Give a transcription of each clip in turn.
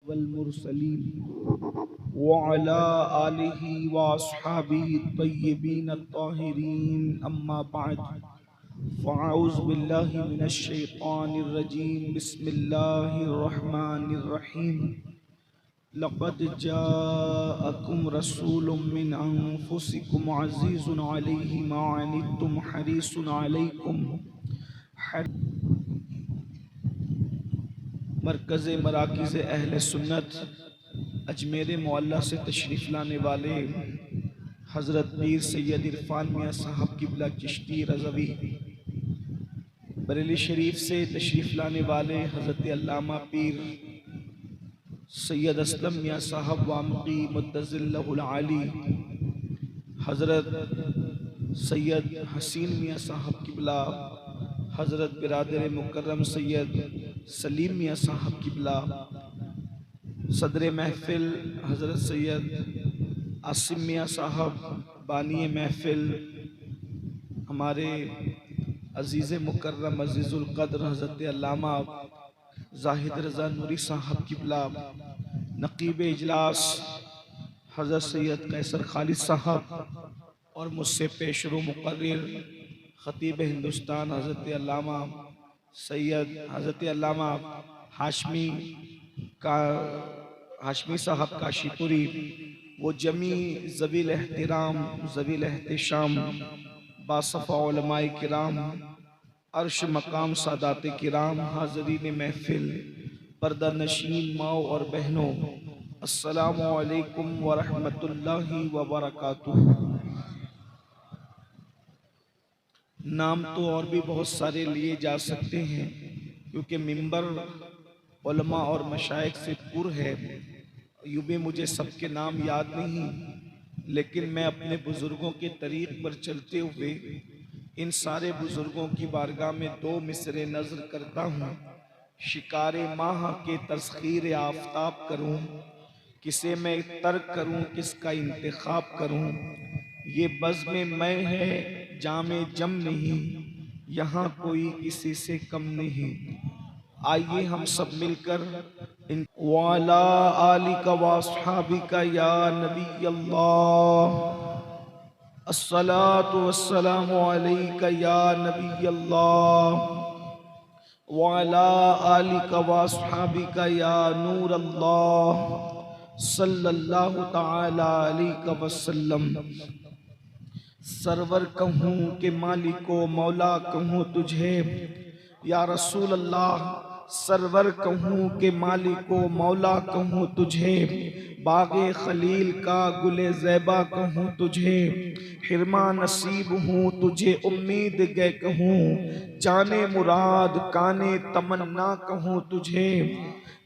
वल मुरसलीन व अला आलिहि व अस्हाबिहि तय्यबीन अत्ताहिरीन अम्मा बाद फ़अऊज़ु बिल्लाहि मिनश शैतानिर रजीम बिस्मिल्लाहिर रहमानिर रहीम लक़द जाअकुम रसूलुम मिन अनफुसिकुम अज़ीज़ुन अलैहि मा अनित्तुम हरीसुन अलैकुम। मरकज़ मराकिज़ अहले सुन्नत अजमेर मोहल्ला से तशरीफ़ लाने वाले हज़रत पीर सैयद इरफान मियाँ साहब क़िबला चिश्ती रज़वी, बरेली शरीफ से तशरीफ़ लाने वाले हज़रत अल्लामा पीर सैयद असलम मियाँ साहब वामकी मुद्दज़िल्लहुल आली, हज़रत सैयद हसीन मियाँ साहब क़िबला, हज़रत बिरादर मुकर्रम सैयद सलीम मियाँ साहब क़िबला, सदर महफ़िल हज़रत सैयद आसिम मियाँ साहब बानी महफ़िल, हमारे अज़ीज़ मुकर्रम अज़ीज़ुल क़द्र हज़रत अल्लामा ज़ाहिद रज़ा नूरी साहब क़िबला, नक़ीब इजलास हज़रत सैयद कैसर खालिद साहब और मुझसे पेशरो मुक़र्रिर ख़तीब हिंदुस्तान हज़रत अल्लामा सैयद हज़रत अल्लामा हाशमी साहब काशीपुरी, वो जमी ज़वील एहतिराम ज़वील एहतिशाम बासफ़ा उलमाए किराम अर्श मकाम सादात किराम हाज़रीन महफ़िल पर्दा नशीन माओ और बहनों, अस्सलामु अलैकुम व रहमतुल्लाहि व बरकातुहू। नाम तो और भी बहुत सारे लिए जा सकते हैं क्योंकि मिंबर उलमा और मशाइख से पुर है, यूँ भी मुझे सबके नाम याद नहीं, लेकिन मैं अपने बुज़ुर्गों के तरीक़ पर चलते हुए इन सारे बुज़ुर्गों की बारगाह में दो मिसरे नज़र करता हूँ। शिकारे माह के तस्खीर आफ़ताब करूँ, किसे मैं तर्क करूँ किसका इंतखाब करूँ। ये बज़्म मैं है जामे जम नहीं, यहाँ कोई किसी से कम नहीं। आइए हम सब मिलकर इन वाला आलिका व अस्हाबिका या नबी अल्लाह, अस्सलातु वस्सलामु अलैका या नबी अल्लाह, वाला आलिका व अस्हाबिका या नूर अल्लाह, सल्लल्लाहु तआला अलैहि वसल्लम। सरवर कहूँ के मालिको मौला कहूँ तुझे या रसूल अल्लाह, सरवर कहूँ के मालिको मौला कहूँ तुझे, बाग़े खलील का गुले ज़ैबा कहूँ तुझे, हिरमा नसीब हूँ तुझे उम्मीद गे कहूँ, जाने मुराद काने तमन्ना कहूँ तुझे।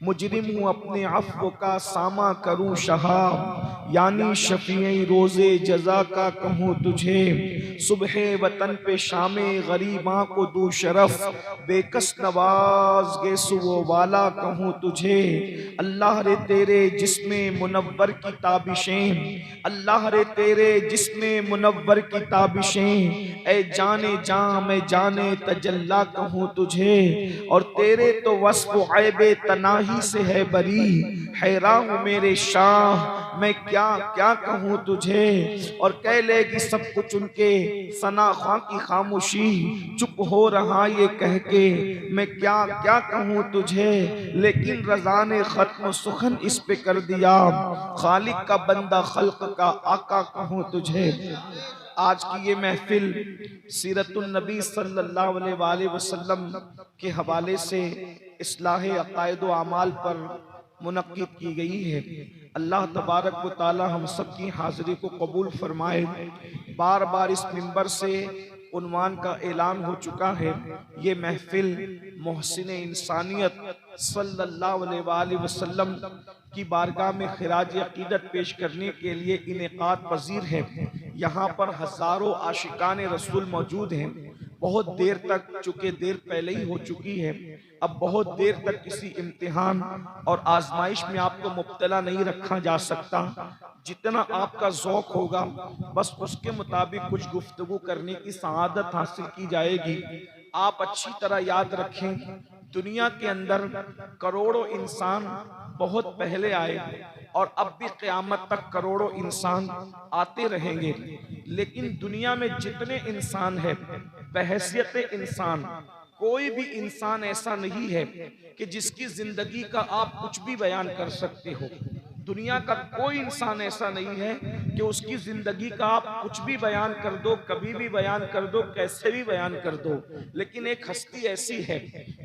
मुजरिम हूँ अपने अफ़्व का सामा करूँ शहा, यानी शफ़ीए रोज़े जज़ा का कहूँ तुझे। सुबह वतन पे शामे गरीबा को दू शरफ, बेकस नवाज गे सुवो वाला कहूँ तुझे। अल्लाह रे तेरे जिस्मे मुनव्वर की ताबिशें, अल्लाह रे तेरे जिस्मे मुनव्वर की ताबिशें, ए जाने जां मैं जाने तजल्ला कहूँ तुझे। और तेरे तो वस्फ़ ऐबे तनाही से है बरी, हैरान हूँ मेरे शाह मैं क्या क्या कहूँ तुझे। और कह लेगी सब कुछ उनके सना ख्वां की खामोशी, चुप हो रहा ये कह के मैं क्या क्या कहूँ तुझे। लेकिन रज़ा ने खत्म सुखन इस पे कर दिया, खालिक का बंदा खल्क का आका कहूँ तुझे। आज की ये महफिल सीरतुन नबी सल्लल्लाहु अलैहि वसल्लम के हवाले से इस्लाह अक़ायद व अमाल पर मुनक्किद की गई है। अल्लाह तबारक व ताला हम सब की हाज़िरी को कबूल फरमाए। बार बार इस मिंबर से उन्वान का ऐलान हो चुका है, ये महफिल मोहसिन इंसानियत सल्लल्लाहु अलैहि वसल्लम की बारगाह में खिराज अक़ीदत पेश करने के लिए इनेकाद पजीर है। यहाँ पर हज़ारों आशिकान रसूल मौजूद हैं। बहुत देर तक, चूँकि देर पहले ही हो चुकी है, अब बहुत देर तक किसी इम्तिहान और आजमाइश में आपको मुब्तला नहीं रखा जा सकता। जितना आपका ज़ौक़ होगा बस उसके मुताबिक कुछ गुफ्तगू करने की सआदत हासिल की जाएगी। आप अच्छी तरह याद रखें, दुनिया के अंदर करोड़ों इंसान बहुत पहले आए और अब भी क़यामत तक करोड़ों इंसान आते रहेंगे। लेकिन दुनिया में जितने इंसान हैं, बहैसियत इंसान, कोई भी इंसान ऐसा नहीं है कि जिसकी जिंदगी का आप कुछ भी बयान कर सकते हो। दुनिया का कोई इंसान ऐसा नहीं है कि उसकी जिंदगी का आप कुछ भी बयान कर दो, कभी भी बयान कर दो, कैसे भी बयान कर दो। लेकिन एक हस्ती ऐसी है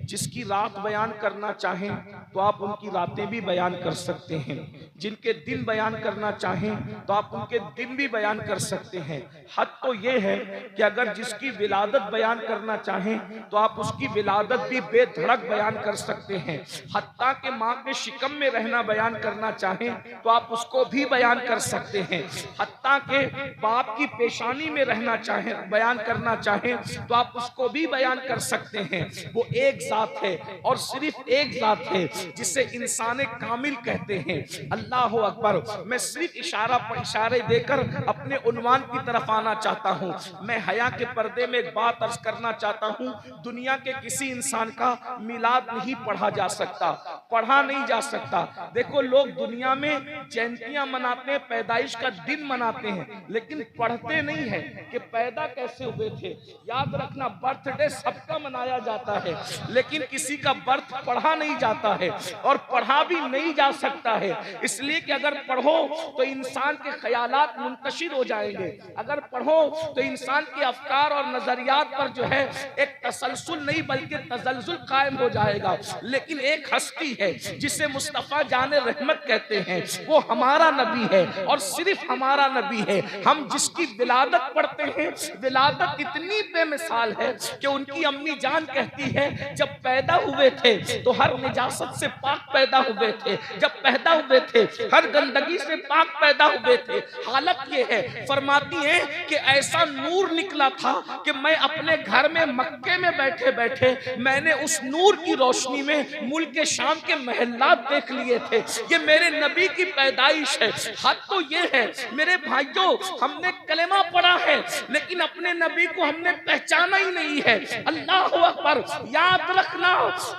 जिसकी रात बयान करना चाहें तो आप उनकी रातें भी बयान कर सकते हैं, जिनके दिन बयान करना चाहें तो आप उनके दिन भी बयान कर सकते हैं। हद तो ये है कि अगर जिसकी विलादत बयान करना चाहें तो आप उसकी विलादत भी बेधड़क बयान कर सकते हैं। हत्ता के माँ के शिकम में रहना बयान करना चाहें तो आप उसको भी बयान कर सकते हैं। हत्ता के बाप की पेशानी में रहना चाहें, बयान करना चाहें तो आप उसको भी बयान कर सकते हैं। वो एक जात है और सिर्फ एक जात है जिसे इंसान कामिल कहते हैं। अल्लाह अकबर। मैं सिर्फ इशारे देकर अपने उन्वान की तरफ आना चाहता हूँ। मैं हया के पर्दे में एक बात अर्ज करना चाहता हूँ। दुनिया के किसी इंसान का मिलाद नहीं पढ़ा जा सकता, पढ़ा नहीं जा सकता। देखो, लोग दुनिया में जयंतियां मनाते हैं, पैदाइश का दिन मनाते हैं, लेकिन पढ़ते नहीं है कि पैदा कैसे हुए थे। याद रखना, बर्थडे सबका मनाया जाता है, लेकिन किसी का बर्थ पढ़ा नहीं जाता है और पढ़ा भी नहीं जा सकता है। इसलिए कि अगर पढ़ो तो इंसान के ख्यालात मुंतशिर हो जाएंगे, अगर पढ़ो तो इंसान के अफकार और नजरियात पर जो है एक तसलसल नहीं बल्कि तजल्जुल कायम हो जाएगा। लेकिन एक हस्ती है जिसे मुस्तफा जाने रहमत कहते हैं, वो हमारा नबी है और सिर्फ हमारा नबी है। हम जिसकी विलादत पढ़ते हैं, विलादत इतनी बेमिसाल है कि उनकी अम्मी जान कहती है जब पैदा हुए थे तो हर निजासत से पाक पैदा हुए थे, जब पैदा हुए थे हर गंदगी से पाक पैदा हुए थे। हालत ये है, फरमाती है कि ऐसा नूर निकला था कि मैं अपने घर में मक्के में बैठे बैठे मैंने उस नूर की रोशनी में मुल्क शाम के महल्लात देख लिए थे। ये मेरे नबी की पैदाइश है। हद तो ये है मेरे भाइयों, हमने कलेमा पढ़ा है लेकिन अपने नबी को हमने पहचाना ही नहीं है। अल्लाह अकबर। याद रखना,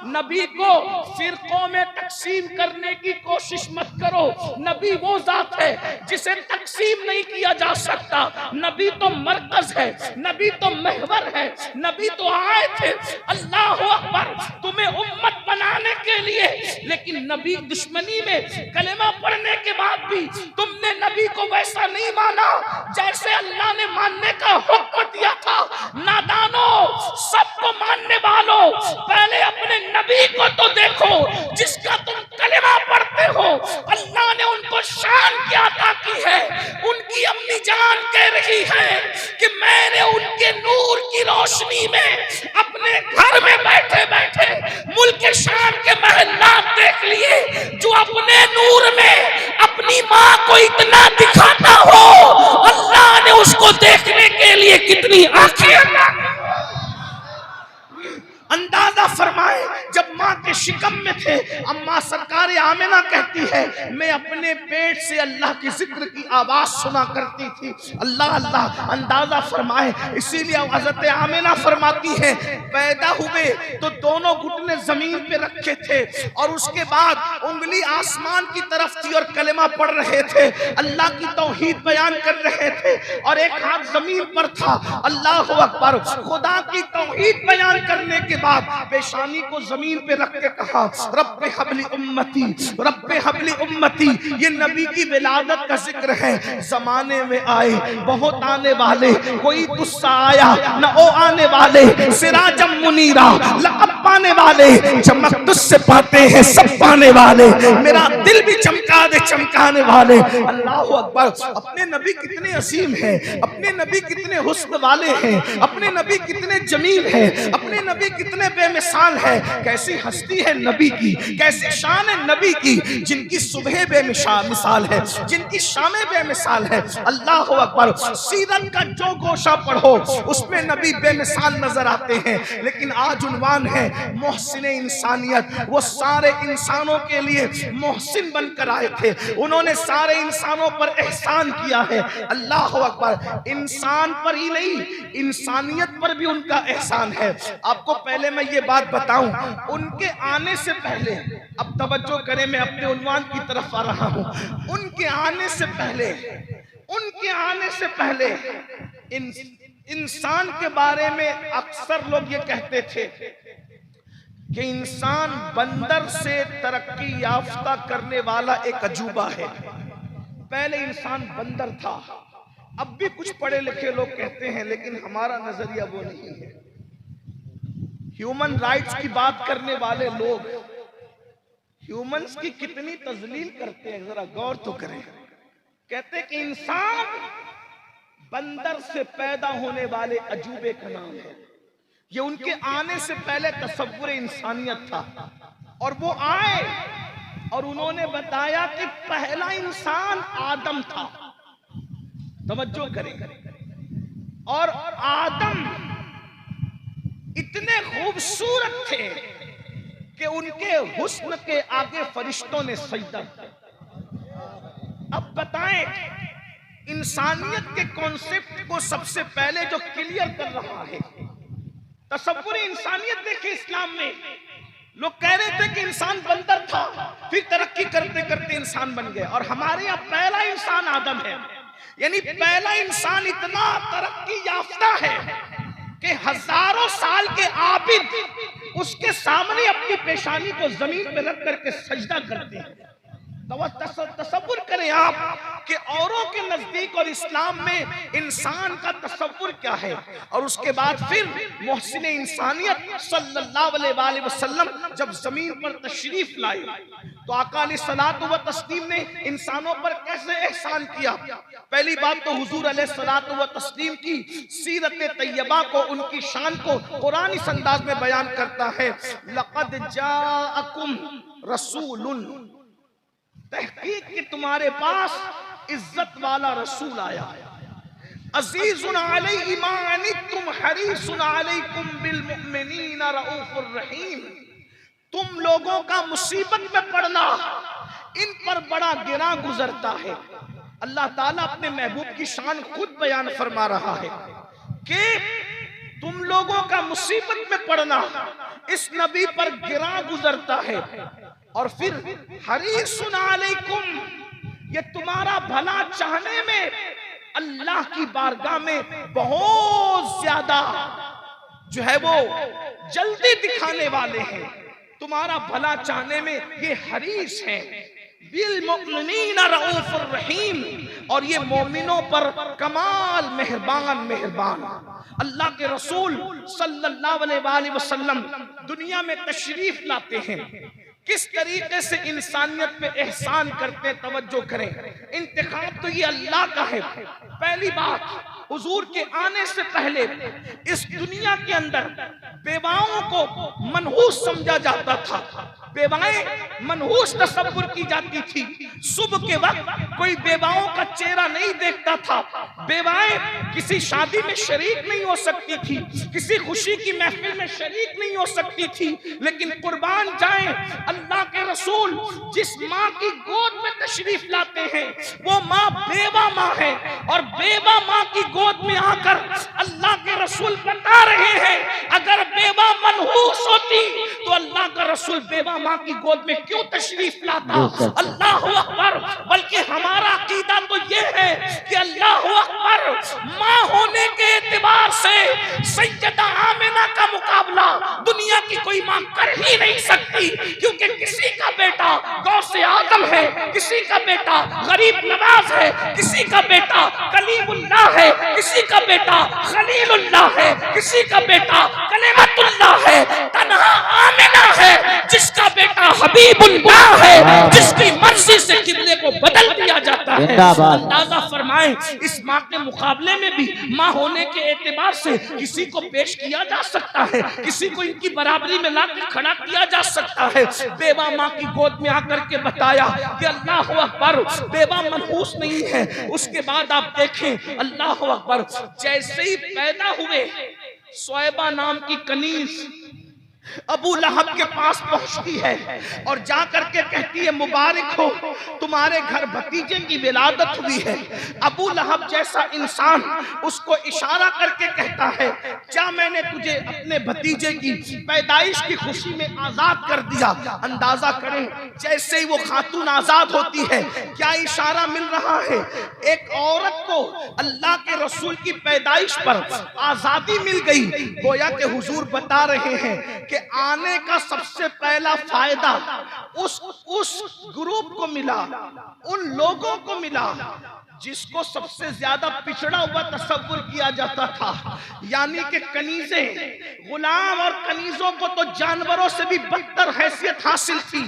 नबी को फिरकों में तकसीम करने की कोशिश मत करो। नबी वो जात है जिसे तकसीम नहीं किया जा सकता। नबी तो मरकज है, नबी तो महवर है, नबी तो आए थे अल्लाह अकबर तुम्हें उम्मत बनाने के लिए। लेकिन नबी दुश्मनी में कलेमा पढ़ने के बाद भी तुमने नबी को वैसा नहीं माना जैसे अल्लाह ने मानने का हुक्म दिया था। नादानो, सबको मानने वालों, पहले अपने नबी को तो देखो जिसका तुम कलेमा पढ़ते हो। अल्लाह ने उनको शान क्या अता की है। उनकी अम्मी जान कह रही है कि मैंने उनके नूर की रोशनी में अपने घर में बैठे बैठे मुल्क शाम के महल्लात देख लिए। जो अपने नूर में अपनी माँ को इतना दिखाता हो, अल्लाह ने उसको देखने के लिए कितनी आंखें। अंदाजा फरमाए, जब माँ के शिकम में थे, अम्मा सरकार आमिना कहती है मैं अपने पेट से अल्लाह की जिक्र की आवाज सुना करती थी। अल्लाह अल्लाह। अंदाजा फरमाए, इसीलिए हज़रत आमिना फरमाती है पैदा हुए तो दोनों घुटने जमीन पे रखे थे और उसके बाद उंगली आसमान की तरफ थी और कलेमा पढ़ रहे थे, अल्लाह की तौहीद बयान कर रहे थे और एक हाथ जमीन पर था। अल्लाह अकबर। खुदा की तौहीद बयान करने के बाद पेशानी को जमीन पे रख के कहा रब्बे हबली उम्मती, रब्बे हबली उम्मती। ये नबी की विलादत का जिक्र है। जमाने में आए बहुत आने वाले, कोई तुस्सा आया न ओ आने वाले, सिराजम मुनीरा लक़ब पाने वाले, चमक तुझसे पाते हैं सब पाने वाले, मेरा दिल भी चमका दे चमकाने वाले। अल्लाह अकबर। अपने नबी कितने असीम हैं, अपने नबी कितने हुस्न वाले हैं, अपने नबी कितने जमील हैं, अपने नबी कितने बेमिसाल है। कैसी हस्ती है नबी की, कैसी शान है नबी की, जिनकी सुबह बेमिसाल है, जिनकी शामें बेमिसाल है। अल्लाह अकबर। सीरत का जो गोशा पढ़ो उसमें नबी बेमिसाल नजर आते हैं। लेकिन आज उन्वान है मोहसिन इंसानियत। वो सारे इंसानों के लिए मोहसिन बनकर आए थे, उन्होंने सारे इंसानों पर एहसान किया है। अल्लाह अकबर। इंसान पर ही नहीं, इंसानियत पर भी उनका एहसान है। आपको पहले मैं ये बात बताऊं, उनके आने से पहले अब तवज्जो करें, मैं अपने उन्वान की तरफ आ रहा हूं। उनके आने से पहले इंसान के बारे में अक्सर लोग ये कहते थे कि इंसान बंदर से तरक्की याफ्ता करने वाला एक अजूबा है। पहले इंसान बंदर था, अब भी कुछ पढ़े लिखे लोग कहते हैं, लेकिन हमारा नजरिया वो नहीं है। ह्यूमन राइट्स की बात करने वाले लोग ह्यूमंस की कितनी तजलील करते हैं, जरा गौर तो करें। कहते हैं कि इंसान बंदर से पैदा होने वाले अजूबे का नाम है। ये उनके आने से पहले तसव्वुर इंसानियत था, और वो आए और उन्होंने बताया कि पहला इंसान आदम था। तवज्जो करें, और आदम इतने खूबसूरत थे कि उनके हुस्न के आगे फरिश्तों ने सजदा किया। अब बताएं, इंसानियत के कॉन्सेप्ट को सबसे पहले जो क्लियर कर रहा है, तसव्वुर इंसानियत देखिए। इस्लाम में लोग कह रहे थे कि इंसान बंदर था, फिर तरक्की करते करते इंसान बन गया, और हमारे यहाँ पहला इंसान आदम है। यानी पहला इंसान इतना तरक्की याफ्ता है कि हजारों साल के आबिद उसके सामने अपनी पेशानी को जमीन पे रख करके सजदा करते हैं। तसव्वुर करें आप कि औरों के नजदीक और इस्लाम में इंसान का तसव्वुर क्या है। और उसके बाद फिर मोहसिन इंसानियत सल्लल्लाहु अलैहि वसल्लम जब जमीन पर तशरीफ लाए तो आका अलैहिस्सलातु व तस्लीम ने इंसानों पर कैसे एहसान किया। पहली बात तो हुजूर अलैहिस्सलातु व तस्लीम की सीरत तैयबा को, उनकी शान को कुरान इस अंदाज में बयान करता है, लक़द जाअकुम रसूलुन, तहकीक कि तुम्हारे पास इज्जत वाला रसूल आया, अज़ीज़ुन अलैहि मा अनित्तुम हरीसुन अलैकुम बिल मुमिनीना रऊफुर रहीम। तुम लोगों का मुसीबत में पड़ना इन पर बड़ा गिरा गुजरता है। अल्लाह ताला अपने महबूब की शान खुद बयान फरमा रहा है कि तुम लोगों का मुसीबत में पड़ना इस नबी पर गिरा गुजरता है। और फिर हरीसुन अलैकुम, ये तुम्हारा भला चाहने में अल्लाह की बारगाह में बहुत ज्यादा जो है वो जल्दी दिखाने वाले हैं। तुम्हारा भला चाहने में ये हरीस है। बिल मुमिनीना रऊफुर रहीम, और ये मोमिनों पर कमाल मेहरबान। अल्लाह के रसूल सल्लल्लाहु अलैहि वसल्लम दुनिया में तशरीफ लाते हैं, किस तरीके से इंसानियत पे एहसान करते, तवज्जो करें। इंतखाब तो ये अल्लाह का है। पहली बात, हुजूर के आने से पहले इस दुनिया के अंदर बेवाओं को मनहूस समझा जाता था। बेवाएं मनहूस तसव्वुर की जाती थी। सुबह के वक्त कोई बेवाओं का चेहरा नहीं देखता था। बेवाएं किसी शादी में शरीक नहीं हो सकती थी, किसी खुशी की महफिल में शरीक नहीं हो सकती थी। लेकिन कुर्बान जाएं, अल्लाह के रसूल जिस माँ की गोद में तशरीफ लाते हैं वो माँ बेवा माँ है, और बेवा माँ की गोद में आकर अल्लाह के रसूल बता रहे हैं, अगर बेवा मनहूस होती तो अल्लाह का रसूल बेवा माँ की गोद में क्यों तशरीफ लाता। अल्लाह अकबर। बल्कि हमारा अकीदा तो ये है कि अल्लाह अकबर, माँ होने के एतबार से सैयदा आमिना का मुकाबला दुनिया की कोई माँ कर ही नहीं सकती, क्योंकि किसी का बेटा गौसे आदम है, किसी का बेटा गरीब नवाज है, किसी का बेटा कलीमुल्लाह है, किसी का बेटा खलीलुल्लाह है, किसी का बेटा कलिमतुल्लाह है। तन्हा आमिना है जिसका बेटा हबीबुल्लाह है, जिसकी मर्जी से किबले को बदल दिया जाता है। अंदाजा फरमाएं, इस माँ के मुकाबले में भी माँ होने के एतबार से किसी को पेश किया जा सकता है, किसी को इनकी बराबरी में लाकर खड़ा किया जा सकता है। बेवा माँ की गोद में आकर के बताया कि अल्लाह अकबर, बेवा मनहूस नहीं है। उसके बाद आप देखें, अल्लाह अकबर, जैसे ही पैदा हुए, शोएबा नाम की कनीज अबू लहब के पास पहुंचती है और जा करके कहती है मुबारक हो, तुम्हारे घर भतीजे की विलादत हुई है। अबू लहब जैसा इंसान उसको इशारा करके कहता है क्या मैंने तुझे अपने भतीजे की पैदाइश की खुशी में आजाद कर दिया। अंदाजा करें जैसे ही वो खातून आजाद होती है क्या इशारा मिल रहा है, एक औरत को अल्लाह के रसूल की पैदाइश पर आजादी मिल गई। गोया के हुजूर बता रहे हैं कि आने का सबसे पहला फायदा उस ग्रुप को मिला, उन लोगों को मिला जिसको सबसे ज्यादा पिछड़ा हुआ तस्वुर किया जाता था, यानी कि कनीजे, गुलाम और कनीजों को तो जानवरों से भी बदतर हैसियत हासिल थी।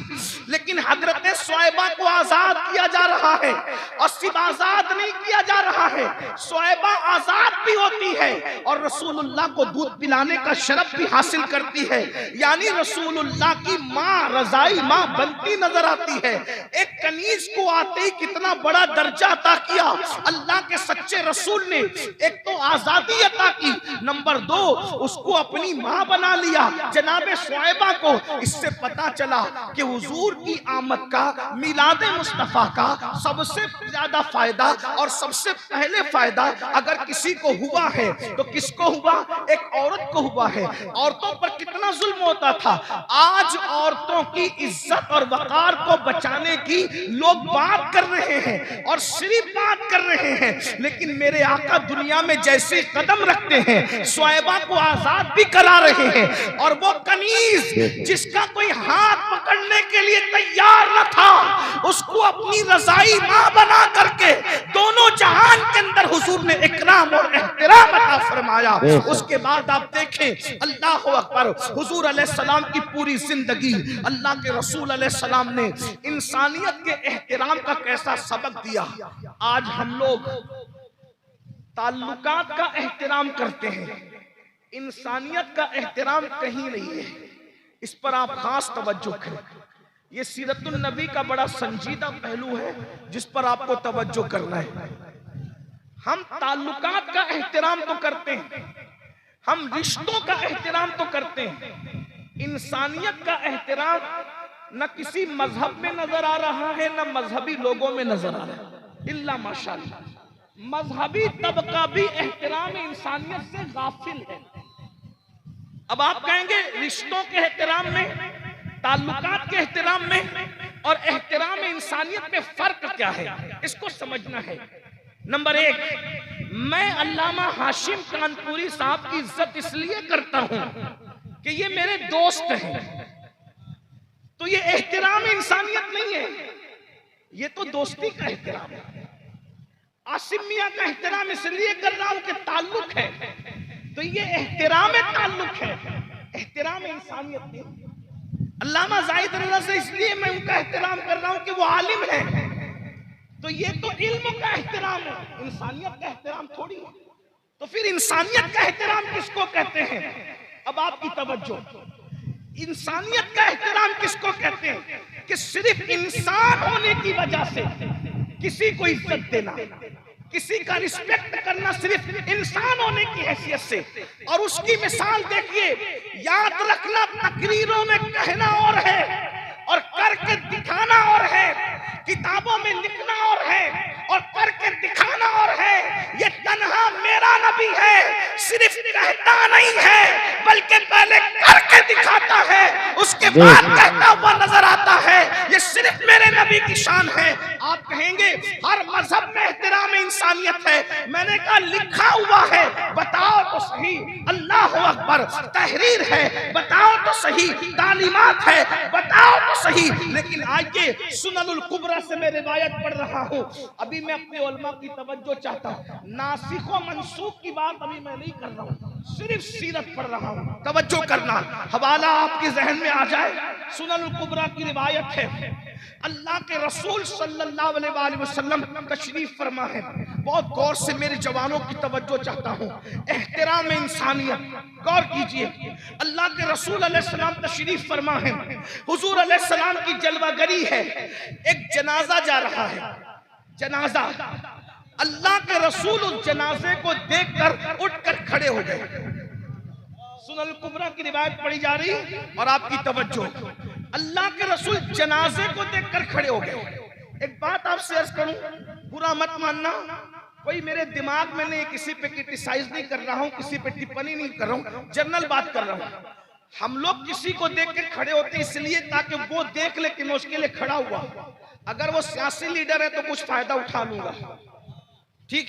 लेकिन हजरत सुहैबा को आजाद किया जा रहा है और सिर्फ आजाद नहीं किया जा रहा है, सुहैबा आजाद भी होती है और रसूलुल्लाह को दूध पिलाने का शरफ भी हासिल करती है, यानी रसूलुल्लाह की माँ रजाई माँ बनती नजर आती है। एक कनीज को आते ही कितना बड़ा दर्जा अता किया अल्लाह के सच्चे रसूल ने, एक तो आजादी अता की, नंबर 2 उसको अपनी मां बना लिया जनाबे सुहैबा को। इससे पता चला कि हुजूर की आमद का, मिलादे मुस्तफा का सबसे ज्यादा फायदा और सबसे पहले फायदा अगर किसी को हुआ है तो किसको हुआ, एक औरत को हुआ है। औरतों पर कितना जुल्म होता था, आज औरतों की इज्जत और वकार को बचाने की लोग बात कर रहे हैं और सिर्फ बात कर रहे हैं, लेकिन मेरे आका दुनिया में जैसे कदम रखते हैं सुहैबा को आजाद भी करा रहे हैं। और वो कनीज जिसका कोई हाथ पकड़ने के लिए तैयार न था उसको अपनी रजाई मां बना करके दोनों जहान के अंदर हुजूर ने इकराम और एहतराम अता फरमाया। उसके बाद आप देखें अल्लाह अकबर, हुजूर अलैहिस्सलाम की पूरी जिंदगी अल्लाह के रसूल अलैहिस्सलाम ने इंसानियत के एहतराम का कैसा सबक दिया। आज हम लोग ताल्लुकात का एहतराम करते हैं, इंसानियत का एहतराम कहीं नहीं है। इस पर आप खास तवज्जो करें। ये सीरतुन नबी का बड़ा संजीदा पहलू है जिस पर आपको तवज्जो करना है। हम ताल्लुकात का एहतराम तो करते हैं, हम रिश्तों का एहतराम तो करते हैं, इंसानियत का एहतराम न किसी मजहब में नजर आ रहा है न मजहबी लोगों में नजर आ रहा है। इल्ला माशाअल्लाह मजहबी तबका भी एहतराम इंसानियत से गाफिल है। अब आप कहेंगे रिश्तों के एहतराम में, ताल्लुकात के एहतराम में और एहतराम इंसानियत में फर्क क्या है, इसको समझना है। नंबर 1, मैं अल्लामा हाशिम कानपुरी साहब की इज्जत इसलिए करता हूं कि ये मेरे दोस्त हैं, तो ये एहतराम इंसानियत नहीं है, ये तो दोस्ती का एहतराम है। आसिम मियां का एहतराम इसलिए कर रहा हूं कि ताल्लुक है, तो ये एहतराम ताल्लुक है, एहतराम इंसानियत नहीं। अल्लामा जाहिद रज़ा से इसलिए मैं उनका एहतराम कर रहा हूं कि वो आलिम है, तो ये तो इल्म का एहतराम है, इंसानियत का एहतराम थोड़ी है। तो फिर इंसानियत का एहतराम किसको कहते हैं? अब आपकी तवज्जो, इंसानियत का एहतराम किसको कहते हैं? कि सिर्फ इंसान होने की वजह से किसी को इज्जत देना, किसी का रिस्पेक्ट करना सिर्फ इंसान होने की हैसियत से। और उसकी मिसाल देखिए, याद रखना तकरीरों में कहना और है और करके दिखाना और है, किताबों में लिखना और है और करके दिखाना और है। ये तन्हा मेरा नबी है, सिर्फ कहता नहीं है बल्कि पहले करके दिखाता है, उसके बाद कहता हुआ नजर आता है। ये सिर्फ मेरे नबी की शान है। आप कहेंगे हर मजहब में एहतराम इंसानियत है, मैंने कहा लिखा हुआ है, बताओ तो सही। अल्लाह अकबर, तहरीर है, बताओ तो सही। तालीमात है, बताओ तो सही। लेकिन आइए सुननुल कुबरा से मैं रिवायत पढ़ रहा हूँ। अभी मैं अपने उलमा की तवज्जो चाहता हूँ, नासिख व मनसूख की बात अभी मैं नहीं कर रहा हूँ, सिर्फ सीरत पढ़ रहा हूँ। तवज्जो करना, हवाला आपके जहन में आ जाए। सुननुल कुबरा की रिवायत है, अल्लाह के रसूल सल्लल्लाहु अलैहि वसल्लम तशरीफ फरमा है। बहुत गौर से मेरे जवानों की तवज्जो चाहता हूँ। एहतराम इंसानियत, गौर कीजिए। अल्लाह के रसूल अलैहिस्सलाम तशरीफ फरमा है, हुजूर अलैहिस्सलाम की जलवागरी है। एक जनाजा जा रहा है, जनाजा। अल्लाह के रसूल उस जनाजे को देखकर उठकर खड़े हो गए। सुनन कुबरा की रिवायत पढ़ी जा रही और आपकी तवज्जो, अल्लाह के रसूल जनाजे को देखकर खड़े हो गए। एक बात आपसे अर्ज करूं, बुरा मत मानना, कोई मेरे दिमाग में नहीं, किसी पे क्रिटिसाइज नहीं कर रहा हूं, किसी पे टिप्पणी नहीं कर रहा हूं, जनरल बात कर रहा हूं। हम लोग किसी को देख के खड़े होते इसलिए ताकि वो देख ले कि मैं उसके लिए खड़ा हुआ। अगर वो सियासी लीडर है तो कुछ फायदा उठा लूंगा, ठीक,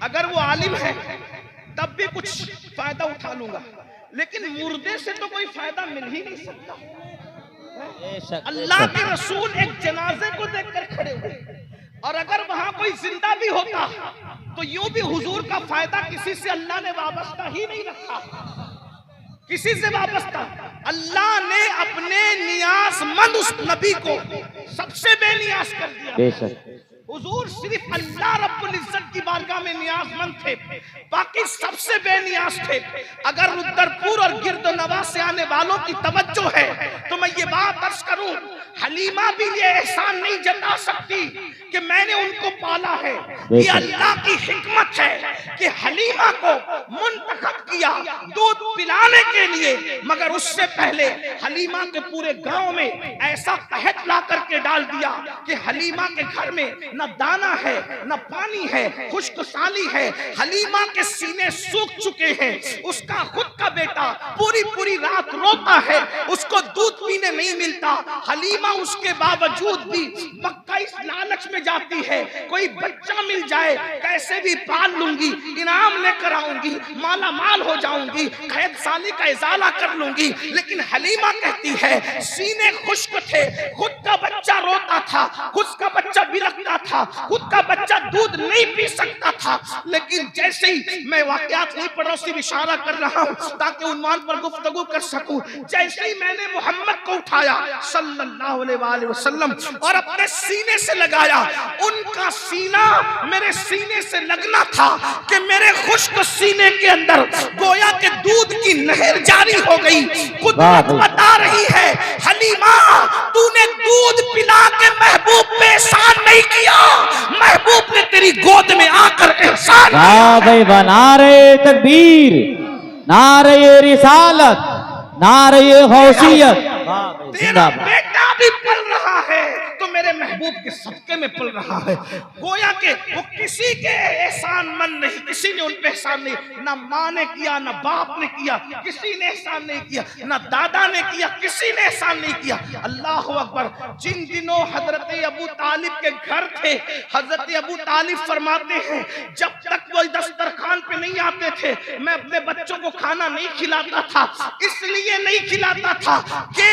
अगर वो आलिम है तब भी कुछ फायदा उठा लूंगा, लेकिन मुर्दे से तो कोई फायदा मिल ही नहीं सकता। अल्लाह के रसूल एक जनाजे को देखकर खड़े हुए, और अगर वहां कोई जिंदा भी होता तो यूं भी हुजूर का फायदा किसी से अल्लाह ने वाबस्ता ही नहीं रखा, किसी से वाबस्ता। अल्लाह ने अपने नियाज़मंद उस नबी को सबसे बेनियाज कर दिया। हुजूर सिर्फ अल्लाह रब्बुल इज्जत की बारगाह में नियाज़मंद थे, बाकी सबसे बेनियाज थे। अगर रुद्रपुर और गिरदनवा से आने वालों की तवज्जो है तो मैं ये बात अर्ज करूं, हलीमा भी ये एहसान नहीं जता सकती कि मैंने उनको पाला है। ये अल्लाह की हिकमत है कि हलीमा को मुंतखब किया दूध पिलाने के लिए, मगर उससे पहले हलीमा के पूरे गांव में ऐसा कहत ला करके डाल दिया कि हलीमा के घर में न दाना है न पानी है, खुश्क साली है, हलीमा के सीने सूख चुके हैं। उसका खुद का बेटा पूरी पूरी रात रोता है, उसको दूध पीने नहीं मिलता। हलीमा उसके बावजूद भी मक्का इस लालच में जाती है, कोई बच्चा मिल जाए कैसे भी पाल लूंगी, इनाम लेकर आऊंगी, माला माल हो जाऊंगी, कैद साली का इजाला कर लूंगी। लेकिन हलीमा कहती है सीने खुश्क थे, खुद का बच्चा रोता था, खुद का बच्चा बिलखता था, खुद का बच्चा दूध नहीं पी सकता था। लेकिन जैसे ही मैं वाकयात नहीं पढ़ रहा, सिर्फ इशारा कर रहा हूं ताकि उन्वान पर गुफ्तगू कर सकूं, जैसे ही मैंने मोहम्मद को उठाया सल्लल्लाहु अलैहि वसल्लम और अपने सीने से लगाया, उनका सीना मेरे सीने से लगना था कि मेरे खुश्क सीने के अंदर गोया के दूध की नहर जारी हो गई। कुदरत बता रही है हलीमा तूने दूध पिला के महबूब पे एहसान नहीं किया, महबूब ने तेरी गोद में आकर एहसान किया। भाई नारे तकबीर, नारे रिसालत, नारे गौसियत। तेरा बेटा भी पल रहा है तो मेरे महबूब के सदके में पल रहा है। गोया के वो किसी के एहसान मन नहीं, किसी ने उन पे एहसान नहीं, ना माँ ने किया, ना बाप ने किया, किसी ने एहसान नहीं किया, ना दादा ने किया, किसी ने एहसान नहीं किया। अल्लाह अकबर। जिन दिनों हजरत अबू तालिब के घर थे, हजरत अबू तालिब फरमाते हैं जब तक वो दस्तरखान पे नहीं आते थे मैं अपने बच्चों को खाना नहीं खिलाता था। इसलिए नहीं खिलाता था कि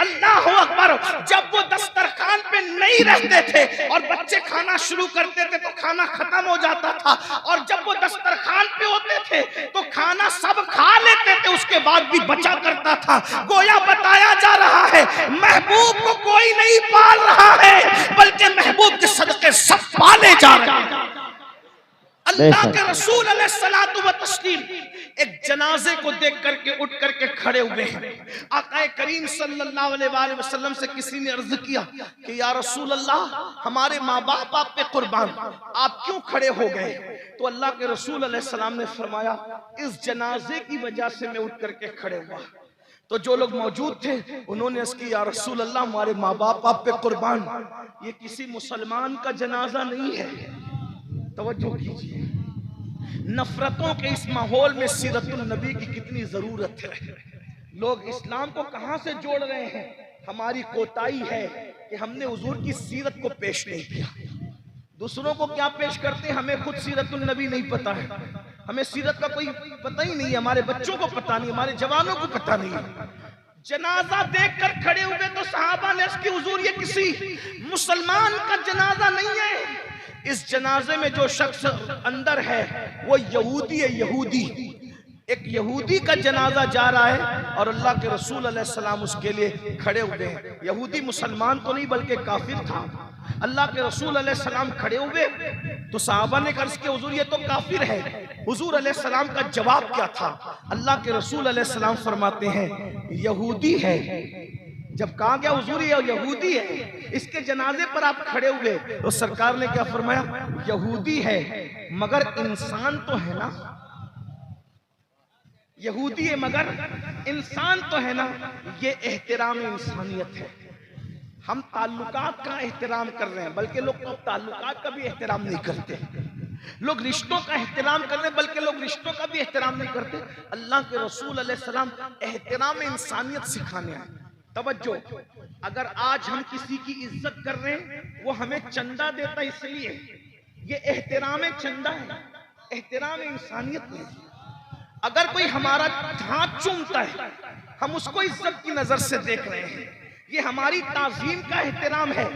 अल्लाह अकबर जब वो दस्तरखान पे नहीं रहते थे और बच्चे खाना शुरू करते थे तो खाना खत्म हो जाता था, और जब वो दस्तरखान पे होते थे तो खाना सब खा लेते थे, उसके बाद भी बचा करता था। गोया बताया जा रहा है महबूब को कोई नहीं पाल रहा है, बल्कि महबूब के सदके सब पाले जा रहे हैं। अल्लाह के रसूल अलैहिस्सलातु व तस्लीम एक जनाजे को देख करके उठ करके खड़े हुए हैं। आका करीम सल्लल्लाहु अलैहि वसल्लम से किसी ने अर्ज किया कि या रसूल अल्लाह हमारे माँ बाप आप पे कुर्बान, आप क्यों खड़े हो गए? तो अल्लाह के रसूल अलैहिस्सलाम ने फरमाया इस जनाजे की वजह से मैं उठ करके खड़े हुआ। तो जो लोग मौजूद थे उन्होंने अर्ज किया या रसूल अल्लाह हमारे माँ बाप आप पे कुर्बान, ये किसी मुसलमान का जनाजा नहीं है। तवज्जो कीजिए, नफरतों के इस माहौल में सीरतुल नबी की कितनी जरूरत है। लोग इस्लाम को कहां से जोड़ रहे हैं? हमारी कोताही है कि हमने हुजूर की सीरत को पेश नहीं किया। दूसरों को क्या पेश करते हैं, हमें खुद सीरतुल नबी नहीं पता है, हमें सीरत का कोई पता ही नहीं है, हमारे बच्चों को पता नहीं, हमारे जवानों को पता नहीं है। जनाजा देखकर खड़े हुए तो सहाबा ने इसकी हुजूर ये किसी मुसलमान का जनाजा नहीं है, इस जनाजे में जो शख्स अंदर है वो यहूदी है। यहूदी, एक यहूदी का जनाजा जा रहा है और अल्लाह के रसूल अलैहिस्सलाम उसके लिए खड़े हुए हैं। यहूदी मुसलमान तो नहीं बल्कि काफिर था। अल्लाह के रसूल अलैहिस्सलाम खड़े हुए तो सहाबा ने अर्ज किया हुजूर ये तो काफिर है। हुजूर अलैहिस्सलाम का जवाब क्या था? अल्लाह के रसूल अलैहिस्सलाम फरमाते हैं यहूदी है। जब कहा गया हुजूर ये यहूदी है, इसके जनाजे पर आप खड़े हुए, तो सरकार ने क्या फरमाया? यहूदी है मगर इंसान तो है ना। यहूदी है मगर इंसान तो है ना। ये एहतराम इंसानियत है। हम ताल्लुकात का एहतराम कर रहे हैं, बल्कि लोग तो ताल्लुकात का भी एहतराम नहीं करते। लोग रिश्तों का एहतराम कर रहे हैं, बल्कि लोग रिश्तों का भी एहतराम नहीं करते। अल्लाह के रसूल अलैहिस्सलाम एहतराम इंसानियत सिखाने आए। तवज्जो, अगर आज हम किसी की इज्जत कर रहे हैं, वो हमें चंदा देता इसलिए, ये एहतराम चंदा है, एहतराम इंसानियत नहीं। अगर कोई हमारा हाथ चूमता है, हम उसको इज्जत की नजर से देख रहे हैं, ये हमारी ताजीम का एहतराम है,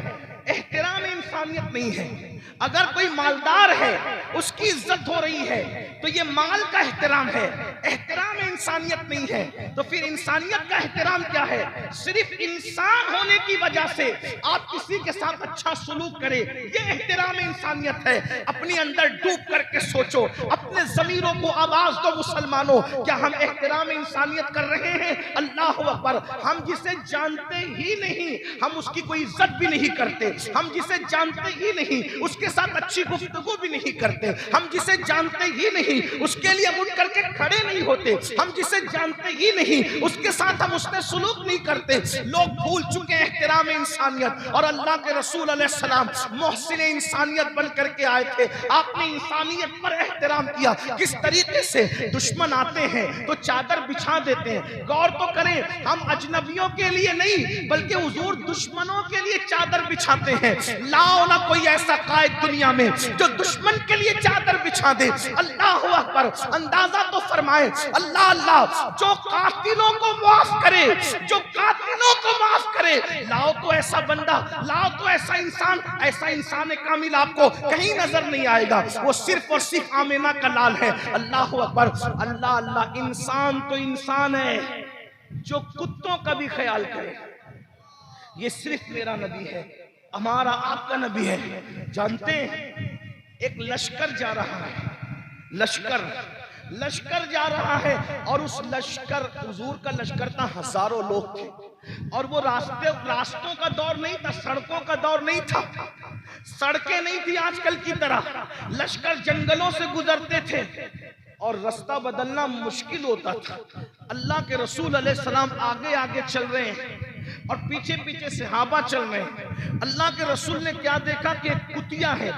एहतराम इंसानियत नहीं है। अगर कोई मालदार है, उसकी इज्जत हो रही है, तो ये माल का एहतराम है, एहतराम इंसानियत नहीं है। तो फिर इंसानियत का एहतराम क्या है? सिर्फ इंसान होने की वजह से आप किसी के साथ अच्छा सलूक करें, ये एहतराम इंसानियत है। अपने अंदर डूब करके सोचो, अपने ज़मीरों को आवाज दो मुसलमानों, क्या हम एहतराम इंसानियत कर रहे हैं? अल्लाह अकबर। हम जिसे जानते ही नहीं, हम उसकी कोई इज्जत भी नहीं करते। हम जिसे जानते ही नहीं, उसके साथ अच्छी गुफ्तगू भी नहीं करते। हम जिसे जानते ही नहीं, उसके लिए उठ करके खड़े नहीं होते। हम जिसे जानते ही नहीं, उसके साथ हम उसने सुलूक नहीं करते। लोग भूल चुके हैं एहतराम इंसानियत। और अल्लाह के रसूल अलैहिस्सलाम मोहसिन इंसानियत बन करके आए थे। आपने इंसानियत पर एहतराम किया। किस तरीके से? दुश्मन आते हैं तो चादर बिछा देते हैं। गौर तो करें, हम अजनबियों के लिए नहीं, बल्कि हुजूर दुश्मनों के लिए चादर बिछाते हैं। लाओ ना कोई ऐसा कायद दुनिया में जो दुश्मन के लिए चादर बिछा दे। अल्लाह अकबर। अंदाजा तो फरमाए, अल्लाह अल्लाह, जो कातिलों को माफ करे, जो कातिलों को माफ करे, लाओ तो ऐसा बंदा, लाओ तो ऐसा इंसान। ऐसा इंसान कामिल आपको कहीं नजर नहीं आएगा। वो सिर्फ और सिर्फ आमिना का लाल है। अल्लाह अकबर। अल्लाह अल्लाह। इंसान तो इंसान है जो कुत्तों का भी ख्याल करे। ये सिर्फ मेरा नबी है, हमारा आपका नबी है। जानते हैं, एक लश्कर जा रहा है, लश्कर जा रहा है, और उस लश्कर, हुजूर का लश्कर था, हजारों लोग थे। और वो रास्तों का दौर नहीं था, सड़कों का दौर नहीं था, सड़कें नहीं थी आजकल की तरह। लश्कर जंगलों से गुजरते थे और रास्ता बदलना मुश्किल होता था। अल्लाह के रसूल अलैहिस्सलाम आगे आगे चल रहे हैं और पीछे पीछे सहाबा चल रहे हैं। अल्लाह के रसूल ने क्या देखा कि एक कुतिया है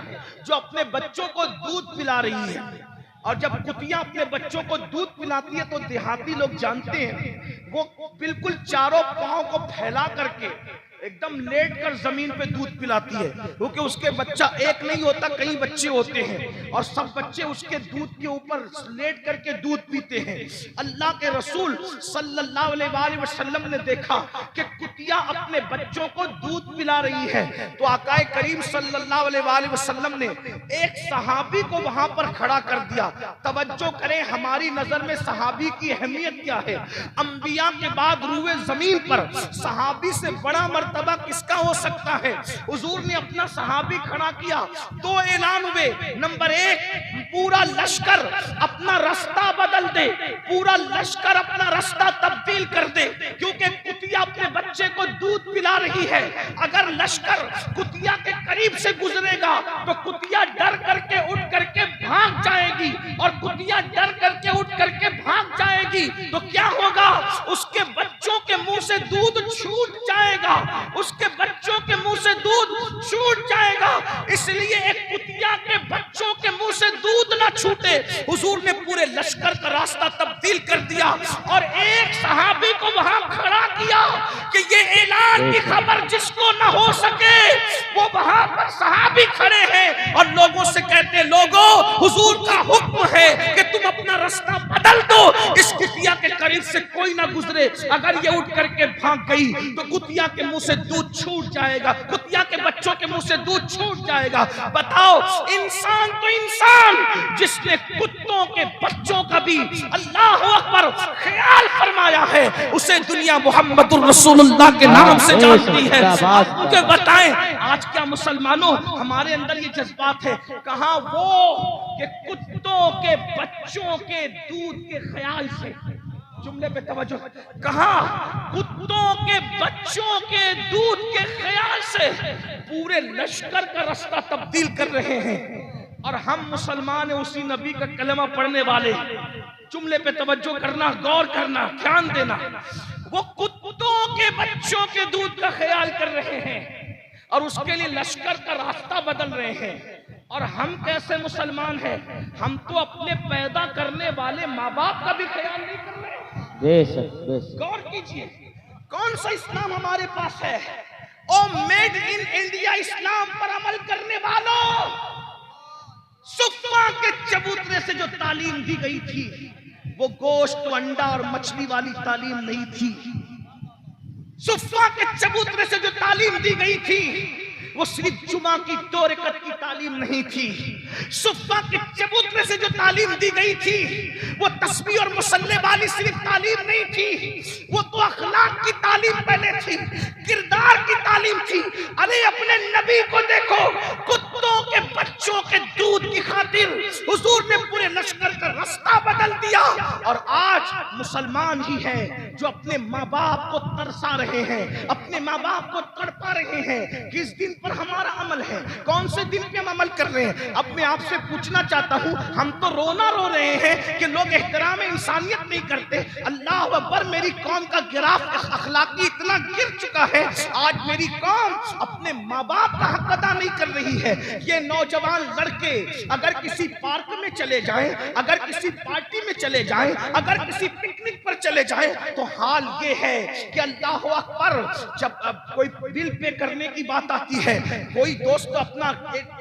जो अपने बच्चों को दूध पिला रही है। और जब कुतिया अपने बच्चों को दूध पिलाती है तो देहाती लोग जानते हैं, वो बिल्कुल चारों पांव को फैला करके एकदम लेट कर जमीन पे दूध पिलाती है, क्योंकि उसके बच्चा एक नहीं होता, कई बच्चे होते हैं और सब बच्चे उसके दूध के ऊपर लेट करके दूध पीते हैं। अल्लाह के रसूल सल्लल्लाहु अलैहि वसल्लम ने देखा कि कुतिया अपने बच्चों को दूध पिला रही है, तो आकाए करीम सल्लल्लाहु अलैहि वसल्लम ने एक सहाबी को वहां पर खड़ा कर दिया। तवज्जो करें, हमारी नजर में सहाबी की अहमियत क्या है। अंबिया के बाद रूए जमीन पर सहाबी से बड़ा मर्तबा किसका हो सकता है। हुजूर ने अपना सहाबी खड़ा किया, दो ऐलान हुए। नंबर एक, पूरा लश्कर अपना रास्ता बदल दे, पूरा लश्कर अपना रास्ता तब्दील कर दे, क्योंकि कुतिया अपने बच्चे को दूध पिला रही है। अगर लश्कर कुतिया के करीब से गुजरेगा तो कुतिया डर करके उठ करके भाग जाएगी, और कुतिया डर करके उठ करके भाग जाएगी तो क्या होगा, उसके बच्चों के मुंह से दूध छूट जाएगा, उसके बच्चों के मुंह से दूध छूट जाएगा। इसलिए एक कुतिया के बच्चों के मुंह से दूध ना छूटे, हुजूर ने पूरे लश्कर का रास्ता तब्दील कर दिया और एक सहाबी को वहां खड़ा किया कि ये ऐलान की खबर जिसको ना हो सके वो वहां पर सहाबी खड़े हैं और लोगों से कहते हैं, लोगों हुजूर का हुक्म है कि तुम अपना रास्ता बदल दो, इस कुतिया के करीब से कोई ना गुजरे। अगर ये उठ करके भाग गई तो कुतिया के मुंह से दूध छूट जाएगा, कुतिया के बच्चों के मुंह से दूध छूट जाएगा। बताओ, इंसान तो इंसान जिसने कुत्तों के बच्चों का भी अल्लाह अकबर ख्याल फरमाया है, उसे दुनिया मोहम्मदुर रसूलुल्लाह के नाम से जानती है। मुझे बताएं, आज क्या मुसलमानों हमारे अंदर ये जज्बात है? कहां वो कि कुत्तों के बच्चों के दूध के ख्याल से, जुमले पे तवज्जो, कहा कुत्तों के बच्चों के दूध के ख्याल से पूरे लश्कर का रास्ता तब्दील कर रहे हैं। और हम मुसलमान उसी नबी का कलमा पढ़ने वाले, जुमले पे तवज्जो करना, गौर करना, ध्यान देना। वो कुत्तों के बच्चों के दूध का ख्याल कर रहे हैं और उसके लिए लश्कर का रास्ता बदल रहे हैं। और हम कैसे मुसलमान हैं? हम तो अपने पैदा करने वाले माँ बाप का भी ख्याल नहीं कर रहे। बेशक बेशक। गौर कीजिए, कौन सा इस्लाम हमारे पास है? ओ मेड इन इंडिया इस्लाम पर अमल करने वालों, सुक्मा के चबूतरे से जो तालीम दी गई थी वो गोश्त, अंडा और मछली वाली तालीम नहीं थी। सुक्मा के चबूतरे से जो तालीम दी गई थी वो सिर्फ जुमा की 2 रकअत की तालीम नहीं थी। सुफ़ा के चबूतरे से जो तालीम दी गई थी वो तस्बीह और मुसल्ले वाली सिर्फ तालीम नहीं थी, वो तो अखलाक की तालीम पहले थी, किरदार की तालीम थी। अरे अपने नबी को देखो, कुत्तों के बच्चों के दूध की खातिर हुजूर ने पूरे लश्कर का रास्ता बदल दिया। और आज मुसलमान ही है जो अपने माँ बाप को तरसा रहे हैं, अपने माँ बाप को तड़पा रहे हैं। किस दिन पर हमारा अमल है? कौन से दिन पे हम अमल कर रहे हैं? अब मैं आपसे पूछना चाहता हूं, हम तो रोना रो रहे हैं कि लोग एहतराम इंसानियत नहीं करते। अल्लाह अकबर, मेरी कौम का गिराफ अखलाकी इतना गिर चुका है, आज मेरी कौम अपने माँ बाप का हक अदा नहीं कर रही है। ये नौजवान लड़के अगर किसी पार्क में चले जाएं, अगर किसी पार्टी में चले जाएं, अगर किसी पिकनिक पर चले जाएं, तो हाल ये है कि अल्लाह अकबर, जब कोई बिल पे करने की बात आती है, कोई दोस्त अपना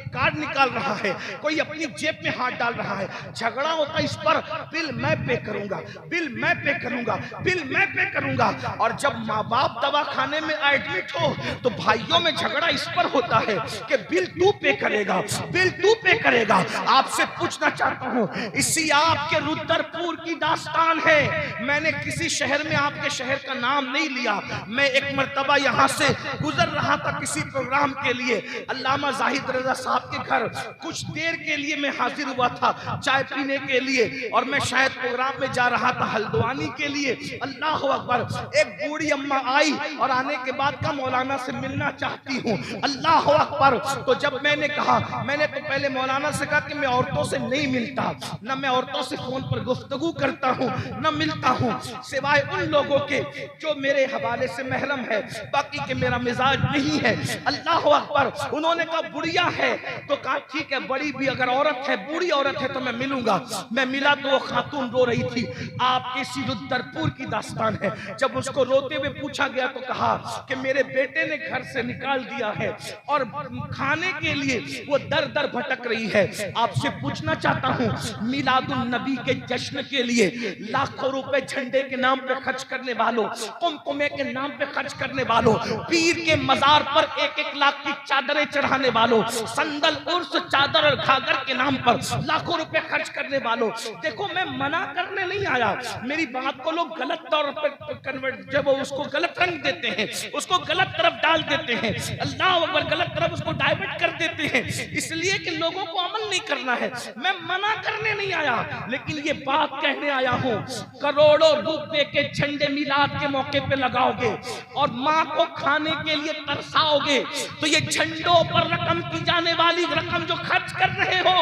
कार्ड निकाल रहा है, कोई अपनी जेब में हाथ डाल रहा है, झगड़ा होता इस पर, बिल मैं पे करूंगा, बिल मैं पे करूंगा, बिल मैं पे करूंगा। और जब माँ बाप दवाखाने में एडमिट हो तो भाइयों में झगड़ा इस पर होता है कि बिल तू पे करेगा, बिल तू पे करेगा। आपसे पूछना चाहता हूँ, इसी आपके रुद्रपुर की दास्तान है। मैंने किसी शहर में आपके शहर का नाम नहीं लिया, मैं एक मर्तबा यहाँ से गुजर रहा था किसी प्रोग्राम के लिए, अल्लामा जाहिद रजा साहब के घर कुछ देर के लिए मैं हाजिर हुआ था चाय पीने के लिए, और मैं शायद प्रोग्राम में जा रहा था हल्द्वानी के लिए। अल्लाह अकबर, एक बूढ़ी अम्मा आई और आने के बाद का मौलाना से मिलना चाहती हूँ। अल्लाह अकबर, तो जब मैंने कहा, मैंने तो पहले मौलाना से कहा कि मैं औरतों से नहीं मिलता, न मैं औरतों से फोन पर गुफ्तगू करता हूँ, न मिलता हूँ, सिवाय उन लोगों के जो मेरे हवाले से महरम है, बाकी के मेरा मिजाज नहीं है। अल्लाह अकबर, उन्होंने कहा बुढ़िया है, तो कहा ठीक है, बड़ी भी अगर औरत है, बूढ़ी औरत है तो मैं मिलूंगा। मैं मिला तो वो खातून रो रही थी। आपके इसी रुद्रपुर की दास्तान है। जब उसको रोते हुए पूछा गया तो कहा कि मेरे बेटे ने घर से निकाल दिया है और खाने के लिए वो दर दर भटक रही है। आपसे पूछना चाहता हूँ, मिलादुन नबी के जश्न के लिए लाखों रुपए झंडे के नाम पे खर्च करने वालों, कुमकुमे के नाम पे खर्च करने वालों, पीर के मजार पर 1-1 लाख की चादरें चढ़ाने वालों, संदल उर्स चादर और घाघर के नाम पर लाखों रुपए खर्च करने वालों, देखो मैं मना करने नहीं आया, मेरी बात को लोग गलत तौर पर कन्वर्ट, जब उसको गलत रंग देते हैं, उसको गलत तरफ डाल देते हैं, अल्लाह अकबर, गलत तरफ उसको डाइवर्ट कर देते हैं, इसलिए कि लोगों को अमल नहीं करना है। मैं मना करने नहीं आया, लेकिन ये बात कहने आया हूँ, करोड़ों रुपए के झंडे मिलाद के मौके पे लगाओगे और माँ को खाने के लिए तरसाओगे, तो ये झंडों पर रकम की जाने वाली रकम जो खर्च कर रहे हो,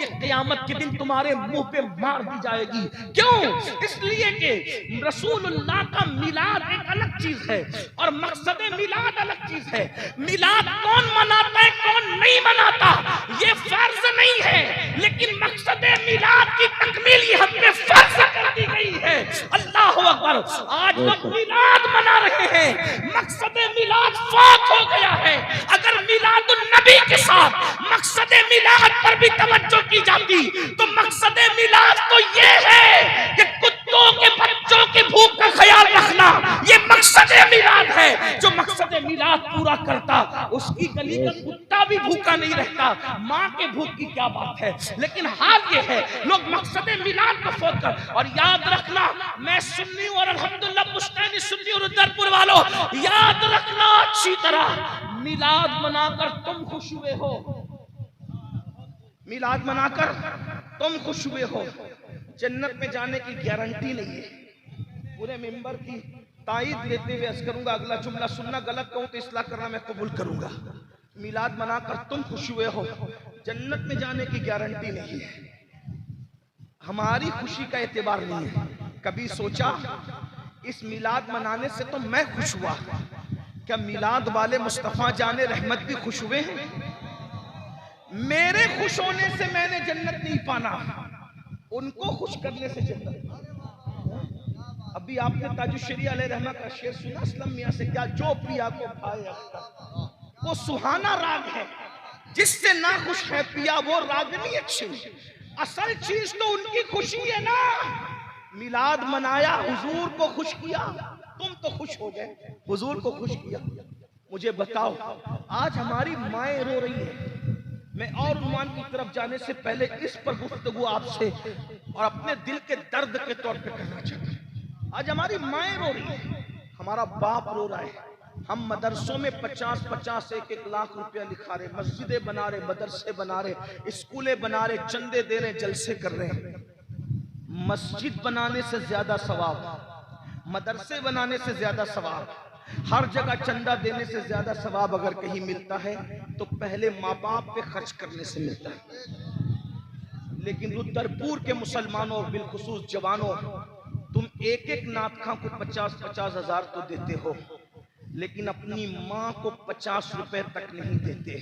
ये क़यामत के दिन तुम्हारे मुंह पे मार दी जाएगी। क्यों? इसलिए कि रसूलुल्लाह का मिलाद एक अलग चीज है और मकसद मिलाद अलग चीज है। मिलाद कौन मनाता है, कौन नहीं मनाता, ये फर्ज नहीं है, लेकिन मकसद मिलाद की तकमील ये हम पे फर्ज कर दी गई है। अल्लाह अकबर, आज लोग मिलाद मना रहे हैं, मकसद मिलाद फात हो गया है। अगर मिलादुन नबी के साथ मकसद मिलाद पर भी तवज्जो की जाती तो मकसद मिलाद तो ये है कि कुत्तों के बच्चों की भूख का ख्याल रखना, ये मकसद मिलाद है। जो मकसद मिलाद पूरा करता उसकी गली का कुत्ता भी भूखा नहीं रहता, माँ के भूख की क्या बात है। लेकिन हाल ये है, लोग मकसद मिलाद को फोड़ कर, और याद रखना, मैं सुन्नी और अल्हम्दुलिल्लाह पुश्तैनी सुन्नी और रुद्रपुर वालों, याद रखना अच्छी तरह, मिलाद मनाकर तुम खुश हुए हो, मिलाद मनाकर तुम खुश हुए हो, जन्नत में जाने की गारंटी नहीं है। पूरे मेंबर की ताईद लेते हुए अर्ज करूंगा, अगला जुमला सुनना, गलत कहूं तो इस्लाह करना मैं कबूल करूंगा। मिलाद मनाकर तुम खुश हुए हो, जन्नत में जाने की गारंटी नहीं है। हमारी खुशी का एतबार नहीं है। कभी सोचा इस मिलाद मनाने से तो मैं खुश हुआ, क्या मिलाद वाले मुस्तफा जाने रहमत भी खुश हुए हैं? मेरे खुश होने से मैंने जन्नत नहीं पाना, उनको खुश करने से जन्नत। अभी आपने ताजुश्शरी अलैहि रहमत का शेर सुना असलम मियां से, क्या जो पिया को भाए अख्तर। वो सुहाना राग है जिससे ना खुश है पिया, वो रागनी अच्छी। असल चीज तो उनकी खुशी है ना। मिलाद मनाया, हुजूर को खुश किया, तुम तो खुश हो गए, हुजूर को खुश किया। मुझे बताओ, आज हमारी माएँ रो रही है। मैं और उन्वान की तरफ जाने से पहले इस पर गुफ्तगू आपसे और अपने दिल के दर्द के तौर पे करना चाहता हूं। आज हमारी माएँ रो रही है, हमारा बाप रो रहा है। हम मदरसों में 50-50, 1-1 लाख रुपया लिखा रहे, मस्जिदें बना रहे, मदरसे बना रहे, स्कूलें बना रहे, चंदे दे रहे, जलसे कर रहे हैं। मस्जिद बनाने से ज्यादा सवाब, मदरसे बनाने से ज्यादा सवाब, हर जगह चंदा देने से ज्यादा सवाब अगर कहीं मिलता है तो पहले माँ बाप पे खर्च करने से मिलता है। लेकिन रुद्रपुर के मुसलमानों और बिलखुसूस जवानों, तुम एक एक नात खां को 50-50 हजार तो देते हो, लेकिन अपनी माँ को 50 रुपए तक नहीं देते।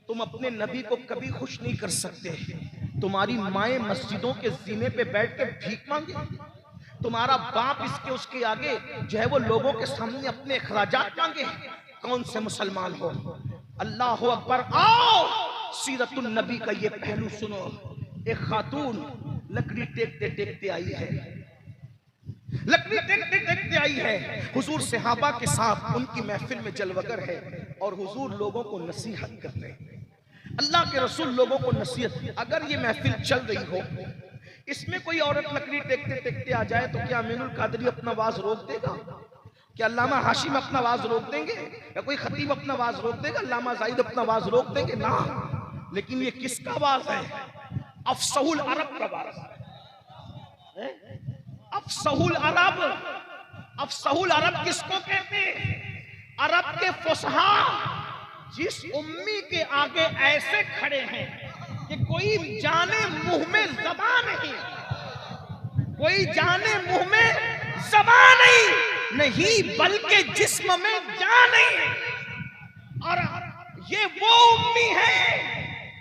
तुम अपने नबी को कभी खुश नहीं कर सकते। तुम्हारी माएँ मस्जिदों के जीने पे बैठ के भीख मांगे, तुम्हारा बाप इसके उसके आगे जो है वो लोगों के सामने अपने अखराजात मांगे। कौन से मुसलमान हो? अल्लाह अकबर। आओ सीरतुन नबी का ये पहलू सुनो। एक खातून लकड़ी टेकते टेकते आई है, लकड़ी टेकते टेकते आई है। हुजूर सहाबा के साथ उनकी महफिल में जलवगर है और हुजूर लोगों को नसीहत कर रहे हैं। अल्लाह के रसूल लोगों को नसीहत। अगर ये महफिल चल रही हो, इसमें कोई औरत लकड़ी टेकते टेकते आ जाए तो क्या अमीनुल कादरी अपना आवाज रोक देगा? क्या अल्लामा हाशिम अपना आवाज रोक देंगे? या कोई खतीब अपना आवाज रोक देगा? अल्लामा जाहिद अपना आवाज रोक देंगे? ना। लेकिन ये किसका आवाज है? अफसहुल अरब का आवाज है। अफसहुल अरब, अफसहुल अरब किसको कहते हैं? अरब के फुसहा जिस उम्मी के आगे ऐसे खड़े हैं कि कोई जाने मुंह में ज़बान नहीं, कोई जाने मुंह में ज़बान नहीं बल्कि जिस्म में जान नहीं। और ये वो उम्मी है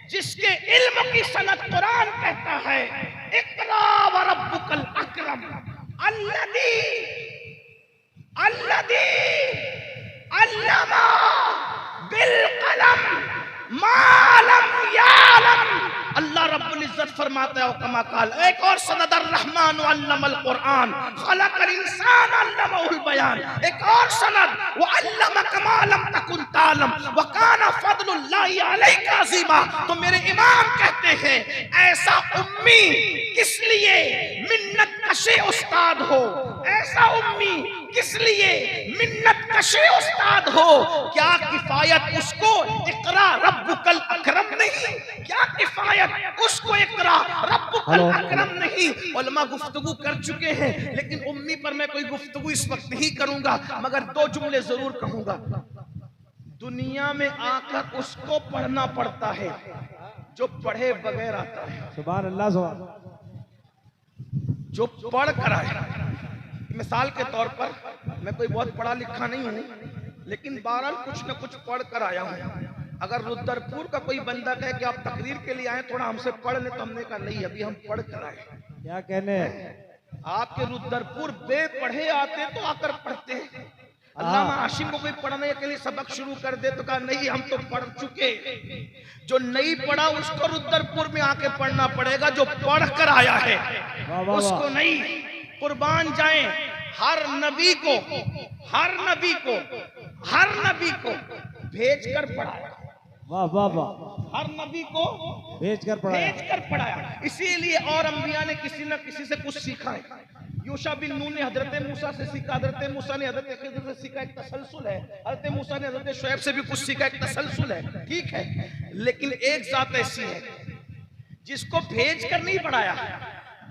जिसके इल्म की सनद कुरान कहता है, इक़रा व रब्बुकल अकरम अल्लज़ी अल्लमा बिल कलम मा लम यालम। अल्लाह रब्बुल इज्जत फरमाता है कमा काल। एक और सनद अर्रहमान अल्लमल कुरान खलकल इंसान अल्लमहुल बयान। एक और सनद व अल्लमक मा लम तकुन तालम व काना फदलुल्लाहि अलैका अज़ीमा। तो मेरे इमाम कहते हैं ऐसा उम्मी किस लिए मिन्नत कशे उस्ताद हो, ऐसा उम्मी किस लिए मिन्नत कशे उस्ताद हो। क्या किफायत उसको इक़रा रब्बुकल अकरम नहीं? क्या किफायत उसको इक़रा रब्बुकल अकरम नहीं? उलमा गुफ्तगू कर चुके हैं, लेकिन उम्मी पर मैं कोई गुफ्तगू इस वक्त नहीं करूंगा, मगर 2 जुमले जरूर कहूंगा। दुनिया में आकर उसको पढ़ना पड़ता है जो पढ़े बगैर आता है। सुभान अल्लाह, सुभान। जो पढ़ कर आए। मिसाल के तौर पर मैं कोई बहुत पढ़ा लिखा नहीं हूँ, लेकिन बहरहाल कुछ न कुछ पढ़ कर आया हूँ। अगर रुद्रपुर का कोई बंदा कहे कि आप तकरीर के लिए आए, थोड़ा हमसे पढ़ ले, तो हमने कहा नहीं, अभी हम पढ़ कर आए। क्या कहने? आपके रुद्रपुर बेपढ़े आते तो आकर पढ़ते हैं। अल्लामा हाशिम को कोई पढ़ने के लिए सबक शुरू कर दे तो कहा नहीं, हम तो पढ़ चुके। जो नहीं पढ़ा उसको रुद्रपुर में आके पढ़ना पड़ेगा, जो पढ़ कर आया है उसको नहीं। कुर्बान जाएं हर नबी को, हर नबी को, हर नबी को भेज कर पढ़ाया। वाह वाह वाह। हर नबी को भेज कर पढ़ाया। इसीलिए और अंबिया ने किसी न किसी से कुछ सीखा है। यूशा बिन नून ने हजरत मूसा से सीखा, हजरत मूसा ने हजरत खिज़र से सीखा, एक तसलसल है। हजरत मूसा ने हजरत शुएब से भी कुछ सीखा, एक तसलसल है। ठीक है, लेकिन एक जात ऐसी है जिसको भेज कर नहीं पढ़ाया,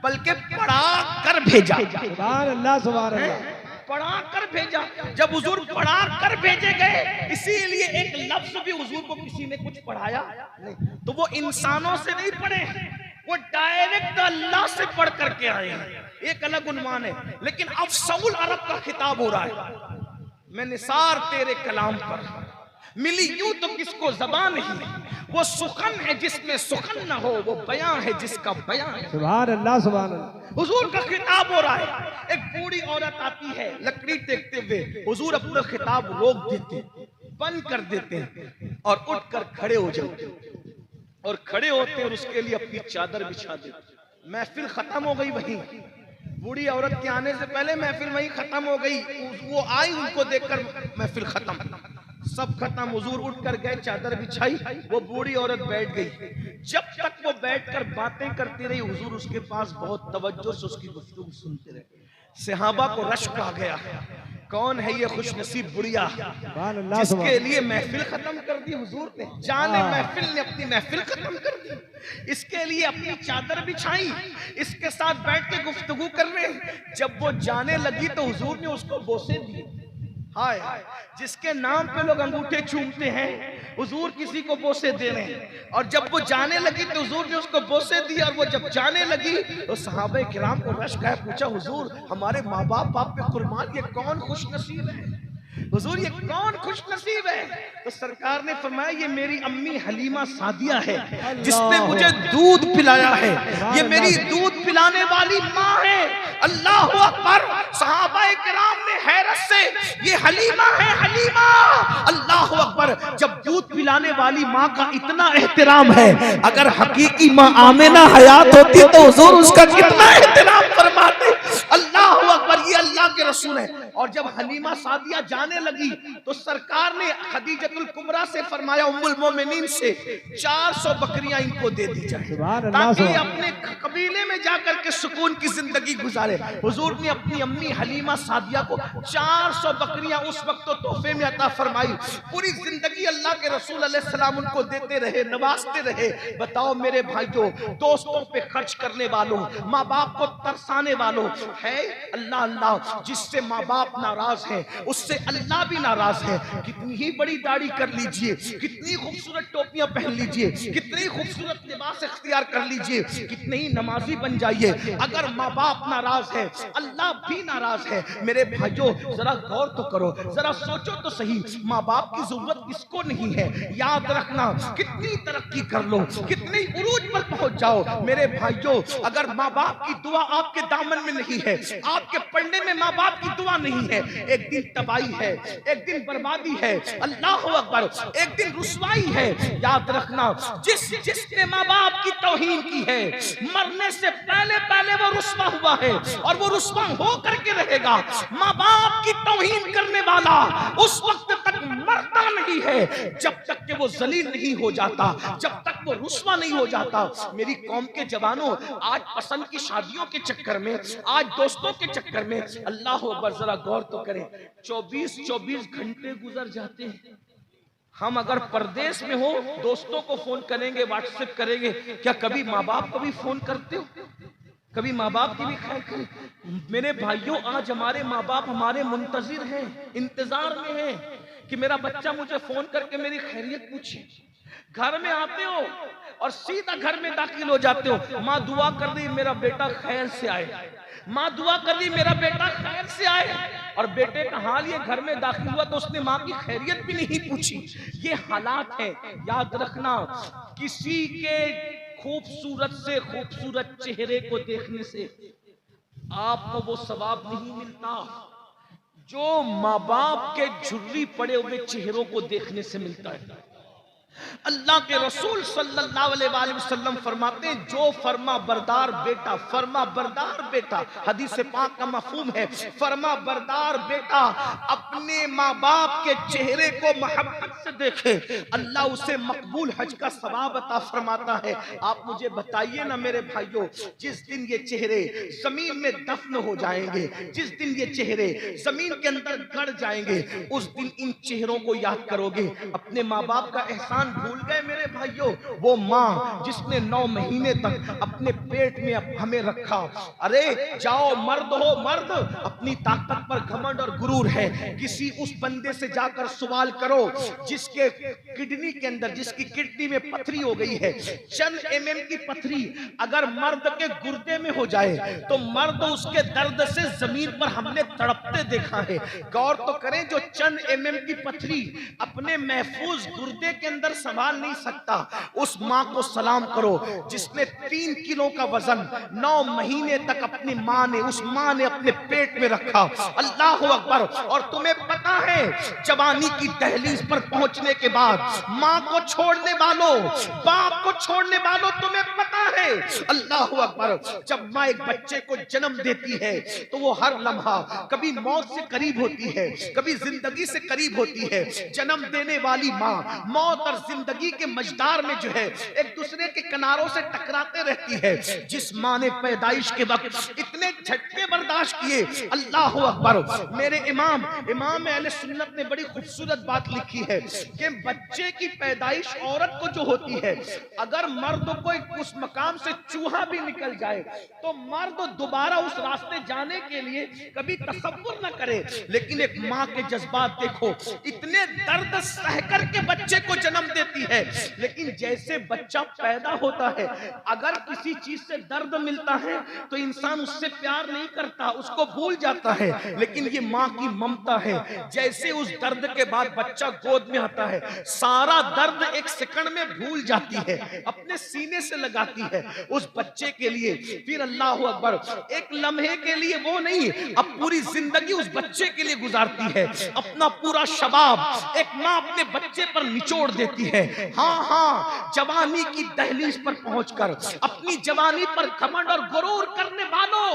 बल्कि पढ़ा कर भेजा। सुभान अल्लाह, सुभान अल्लाह। पढ़ा कर भेजा। जब हुजूर पढ़ा कर भेजे गए, इसीलिए एक लफ्ज भी हुजूर को किसी ने कुछ पढ़ाया नहीं। तो वो इंसानों से नहीं पढ़े, वो डायरेक्ट अल्लाह से पढ़ करके आए हैं, एक अलग उन्वान है। लेकिन अब सऊल अरब का खिताब हो रहा है, मैं निसार तेरे कलाम पर मिली यूं तो किसको जबान नहीं, वो सुखन है जिसमें सुखन न हो, वो बयां है जिसका बयां है। सुभान अल्लाह सुभान अल्लाह। हुजूर का खिताब हो रहा है। एक बूढ़ी औरत आती है लकड़ी टेकते हुए, हुजूर अपना खिताब रोक देते, बंद कर देते हैं और उठकर खड़े हो जाते और खड़े होते हैं और उसके लिए अपनी चादर बिछा देते। महफिल खत्म हो गई वहीं, बूढ़ी औरत के आने से पहले महफिल वहीं खत्म हो गई। वो आई, उनको देखकर महफिल खत्म, सब खत्म। हुजूर उठकर गए, चादर बिछाई, वो बूढ़ी औरत बैठ गई। जब तक वो बैठकर बातें करती रही, हुजूर उसके पास बहुत तवज्जो से उसकी गुफ्तगू सुनते रहे। सहाबा को रश्क आ गया, कौन है ये खुशनसीब बुढ़िया जिसके लिए महफिल खत्म कर दी हुजूर ने, जाने महफिल ने अपनी महफिल खत्म कर दी, इसके लिए अपनी चादर बिछाई, इसके साथ बैठ के गुफ्तगू कर रहे हैं। जब वो जाने लगी तो हुजूर ने उसको बोसे दिए। हाय, जिसके नाम पे लोग अंगूठे चूमते हैं, हुजूर किसी को बोसे दे रहे हैं। और जब वो जाने लगी तो हुजूर ने उसको बोसे दिया। और वो जब जाने लगी तो सहाबे किराम को रश्क आया, पूछा हुजूर हमारे माँ बाप आप पे कुर्बान, ये कौन खुश नसीब है हुजूर, ये कौन खुश नसीब है? तो सरकार ने फरमाया ये मेरी अम्मी हलीमा सादिया है जिसने मुझे दूध पिलाया है, ये मेरी दूध पिलाने वाली माँ है। अल्लाह अकबर। सहाबाए किराम ने हैरत से, ये हलीमा है हलीमा, अल्लाह अकबर। जब दूध पिलाने वाली माँ का इतना एहतराम है, अगर हकीकी माँ आमिना हयात होती तो हुजूर उसका कितना एहतराम फरमाते। अल्लाह अकबर, ये अल्लाह के रसूल है। और जब हलीमा सादिया जाने लगी तो सरकार ने खदीजतुल कुबरा से फरमाया, उम्मुल मोमिनीन से 400 बकरियां इनको दे दी जाए ताकि अपने कबीले में जाकर के सुकून की जिंदगी गुजारे। हुजूर ने अपनी अम्मी हलीमा सादिया को 400 बकरियां उस वक्त तो तोहफे में अता फरमाई। पूरी जिंदगी अल्लाह के रसूल अलैहि सलाम उनको देते रहे, नवाजते रहे। बताओ मेरे भाइयों, दोस्तों पे खर्च करने वालों, माँ बाप को तरसाने वालों है अल्लाह अल्लाह। जिससे माँ बाप नाराज है उससे अल्लाह भी नाराज है। कितनी ही बड़ी दाढ़ी कर लीजिए, कितनी खूबसूरत टोपियां पहन लीजिए, कितनी खूबसूरत लिबास इख्तियार कर लीजिए, कितने ही नमाजी बन जाइए, अगर माँ बाप नाराज है अल्लाह भी नाराज है। मेरे भाइयों जरा गौर तो करो, जरा सोचो तो सही, माँ बाप की जरूरत किसको नहीं है? याद रखना, कितनी तरक्की कर लो, कितनी उरूज पर पहुंच जाओ, मेरे भाइयों अगर माँ बाप की दुआ आपके दामन में नहीं है, आपके पढ़ने में माँ बाप की दुआ नहीं है, एक दिन तबाही है, एक दिन बर्बादी है। अल्लाह अकबर, एक दिन रुसवाई है। याद रखना, जिसने माँ बाप की तौहीन की है, मरने से पहले पहले वो रुसवा हुआ है और वो रुसवा हो करके रहेगा। माँ बाप की तौहीन करने वाला उस वक्त तक मरता नहीं है जब तक कि वो जलील नहीं हो जाता, जब तक वो रुसवा नहीं हो जाता। मेरी कौम के जवानों, आज पसंद की शादियों के चक्कर में, आज दोस्तों के चक्कर में, अल्लाह अकबर जरा गौर तो करें, 24 घंटे गुजर जाते हैं। हम अगर परदेश में हो, दोस्तों को फोन करेंगे, व्हाट्सएप करेंगे, क्या कभी माँ बाप को भी फोन करते हो? कभी माँ बाप की भी खैर करें? मेरे भाइयों आज हमारे माँ बाप हमारे मुंतजिर हैं, इंतजार में हैं कि मेरा बच्चा मुझे फोन करके मेरी खैरियत पूछे। घर में आते हो और सीधा घर में दाखिल हो जाते हो, माँ दुआ कर दी मेरा बेटा खैर से आए, माँ दुआ कर दी मेरा बेटा खैर से आए। और बेटे का हाल ये घर में दाखिल हुआ तो उसने माँ की खैरियत भी नहीं पूछी। ये हालात है। याद रखना, किसी के खूबसूरत से खूबसूरत चेहरे को देखने से आपको वो सवाब नहीं मिलता जो माँ बाप के झुर्री पड़े हुए चेहरों को देखने से मिलता है। अल्लाह के रसूल सल्लल्लाहु अलैहि वसल्लम फरमाते हैं, जो फरमा बरदार बेटा, फरमा बरदार बेटा, हदीस पाक का मफहूम है, फरमा बरदार बेटा अपने माँ बाप के चेहरे को मोहब्बत से देखे, अल्लाह उसे मकबूल हज का सवाब अता फरमाता है। आप मुझे बताइए ना मेरे भाइयों, जिस दिन ये चेहरे जमीन में दफन हो जाएंगे, जिस दिन ये चेहरे जमीन के अंदर गड़ जाएंगे, उस दिन इन चेहरों को याद करोगे। अपने माँ बाप का एहसान भूल गए मेरे भाइयों? वो माँ जिसने 9 महीने तक अपने पेट में हमें रखा। अरे जाओ मर्द हो मर्द, अपनी ताकत पर घमंड और गुरूर है, किसी उस बंदे से जाकर सवाल करो जिसके किडनी के अंदर, जिसकी किडनी में पथरी हो गई है, चंद mm की पथरी अगर मर्द के गुर्दे में हो जाए तो मर्द उसके दर्द से जमीन पर हमने तड़पते देखा है। गौर तो करें, जो चंद mm की पथरी अपने महफूज गुर्दे के अंदर संभाल नहीं सकता, उस माँ को सलाम करो जिसने 3 किलो का वजन 9 महीने तक अपनी माँ ने, उस माँ ने अपने पेट में रखा। अल्लाह अकबर। और तुम्हें पता है, जवानी की दहलीज पर पहुंचने के बाद माँ को छोड़ने वालों, बाप को छोड़ने वालों, तुम्हें पता है, अल्लाह अकबर, जब माँ एक बच्चे को जन्म देती है तो वो हर लम्हा कभी मौत से करीब होती है, कभी जिंदगी से करीब होती है। जन्म देने वाली माँ मौत और जिंदगी के मझदार में जो है एक दूसरे के किनारों से टकराते रहती है। जिस माँ ने पैदाइश के वक्त इतने झटके बर्दाश्त किए, अल्लाह अकबर। मेरे इमाम अहले सुन्नत ने बड़ी खूबसूरत बात लिखी है कि बच्चे की पैदाइश औरत को जो होती है, अगर मर्द को उस मकाम से चूहा भी निकल जाए तो मर्द दोबारा उस रास्ते जाने के लिए कभी तसव्वुर न करे। लेकिन एक माँ के जज्बात देखो, इतने दर्द सह करके बच्चे को जन्म देती है, लेकिन जैसे बच्चा पैदा होता है, अगर किसी चीज से दर्द मिलता है तो इंसान उससे प्यार नहीं करता, उसको भूल जाता है। लेकिन ये माँ की ममता है, जैसे उस दर्द के बाद बच्चा गोद में आता है, सारा दर्द एक सेकंड में भूल जाती है, अपने सीने से लगाती है उस बच्चे के लिए। फिर अल्लाह अकबर, एक लम्हे के लिए वो नहीं, अब पूरी जिंदगी उस बच्चे के लिए गुजारती है। अपना पूरा शबाब एक माँ अपने बच्चे पर निचोड़ देती है। हाँ, जवानी की दहलीज पर पहुंचकर अपनी जवानी पर घमंड और गुरूर करने वालों,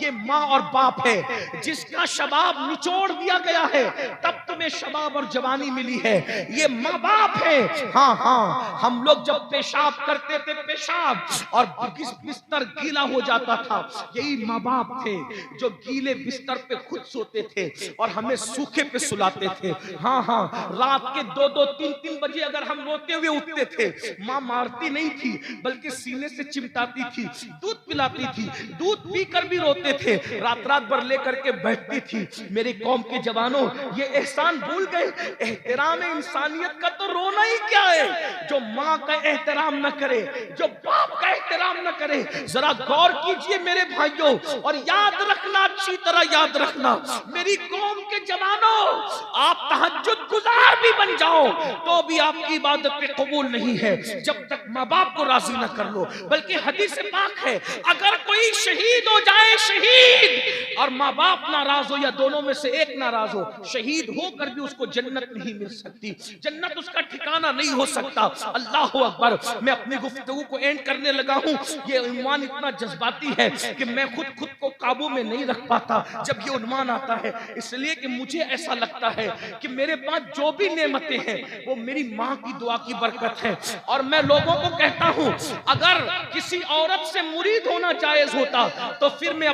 ये माँ और बाप है जिसका शबाब निचोड़ दिया गया है, तब तुम्हें शबाब और जवानी मिली है। ये माँ बाप है। हाँ, हम लोग जब पेशाब करते थे, पेशाब और बिस्तर गीला हो जाता था, यही माँ बाप थे जो गीले बिस्तर पे खुद सोते थे और हमें सूखे पे सुलाते थे। हाँ, रात के 2-2, 3-3 बजे अगर हम रोते हुए उठते थे, माँ मारती नहीं थी बल्कि सीने से चिमटाती थी, दूध पिलाती थी, दूध पीकर भी रोते थे, रात भर लेकर के बैठती थी। मेरे कौम के जवानों, ये एहसान भूल गए। एहतराम इंसानियत का तो रोना ही क्या है। जो माँ का एहतराम न करे, जो बाप का एहतराम न करे, जरा गौर कीजिए मेरे भाइयों, और याद रखना, अच्छी तरह याद रखना मेरी कौम के जवानों, आप तहज्जुद गुजार भी बन जाओ तो भी आपकी इबादत पे कबूल नहीं है जब तक माँ बाप को राजी न कर लो। बल्कि हदीस पाक है, अगर कोई शहीद हो जाए, शहीद और माँ बाप नाराज हो या दोनों में से एक नाराज हो, शहीद होकर भी उसको जन्नत नहीं मिल सकती, जन्नत उसका ठिकाना नहीं हो सकता। अल्लाह अकबर। मैं अपनी गुफ्तगू को एंड करने लगा हूँ। ये उन्वान इतना जज्बाती है कि मैं खुद को काबू में नहीं रख पाता जब ये उन्वान आता है, इसलिए कि मुझे ऐसा लगता है कि मेरे पास जो भी नेमतें हैं वो मेरी माँ की दुआ की बरकत है। और मैं लोगों को कहता हूँ, अगर किसी औरत से मुरीद होना जायज होता तो फिर मैं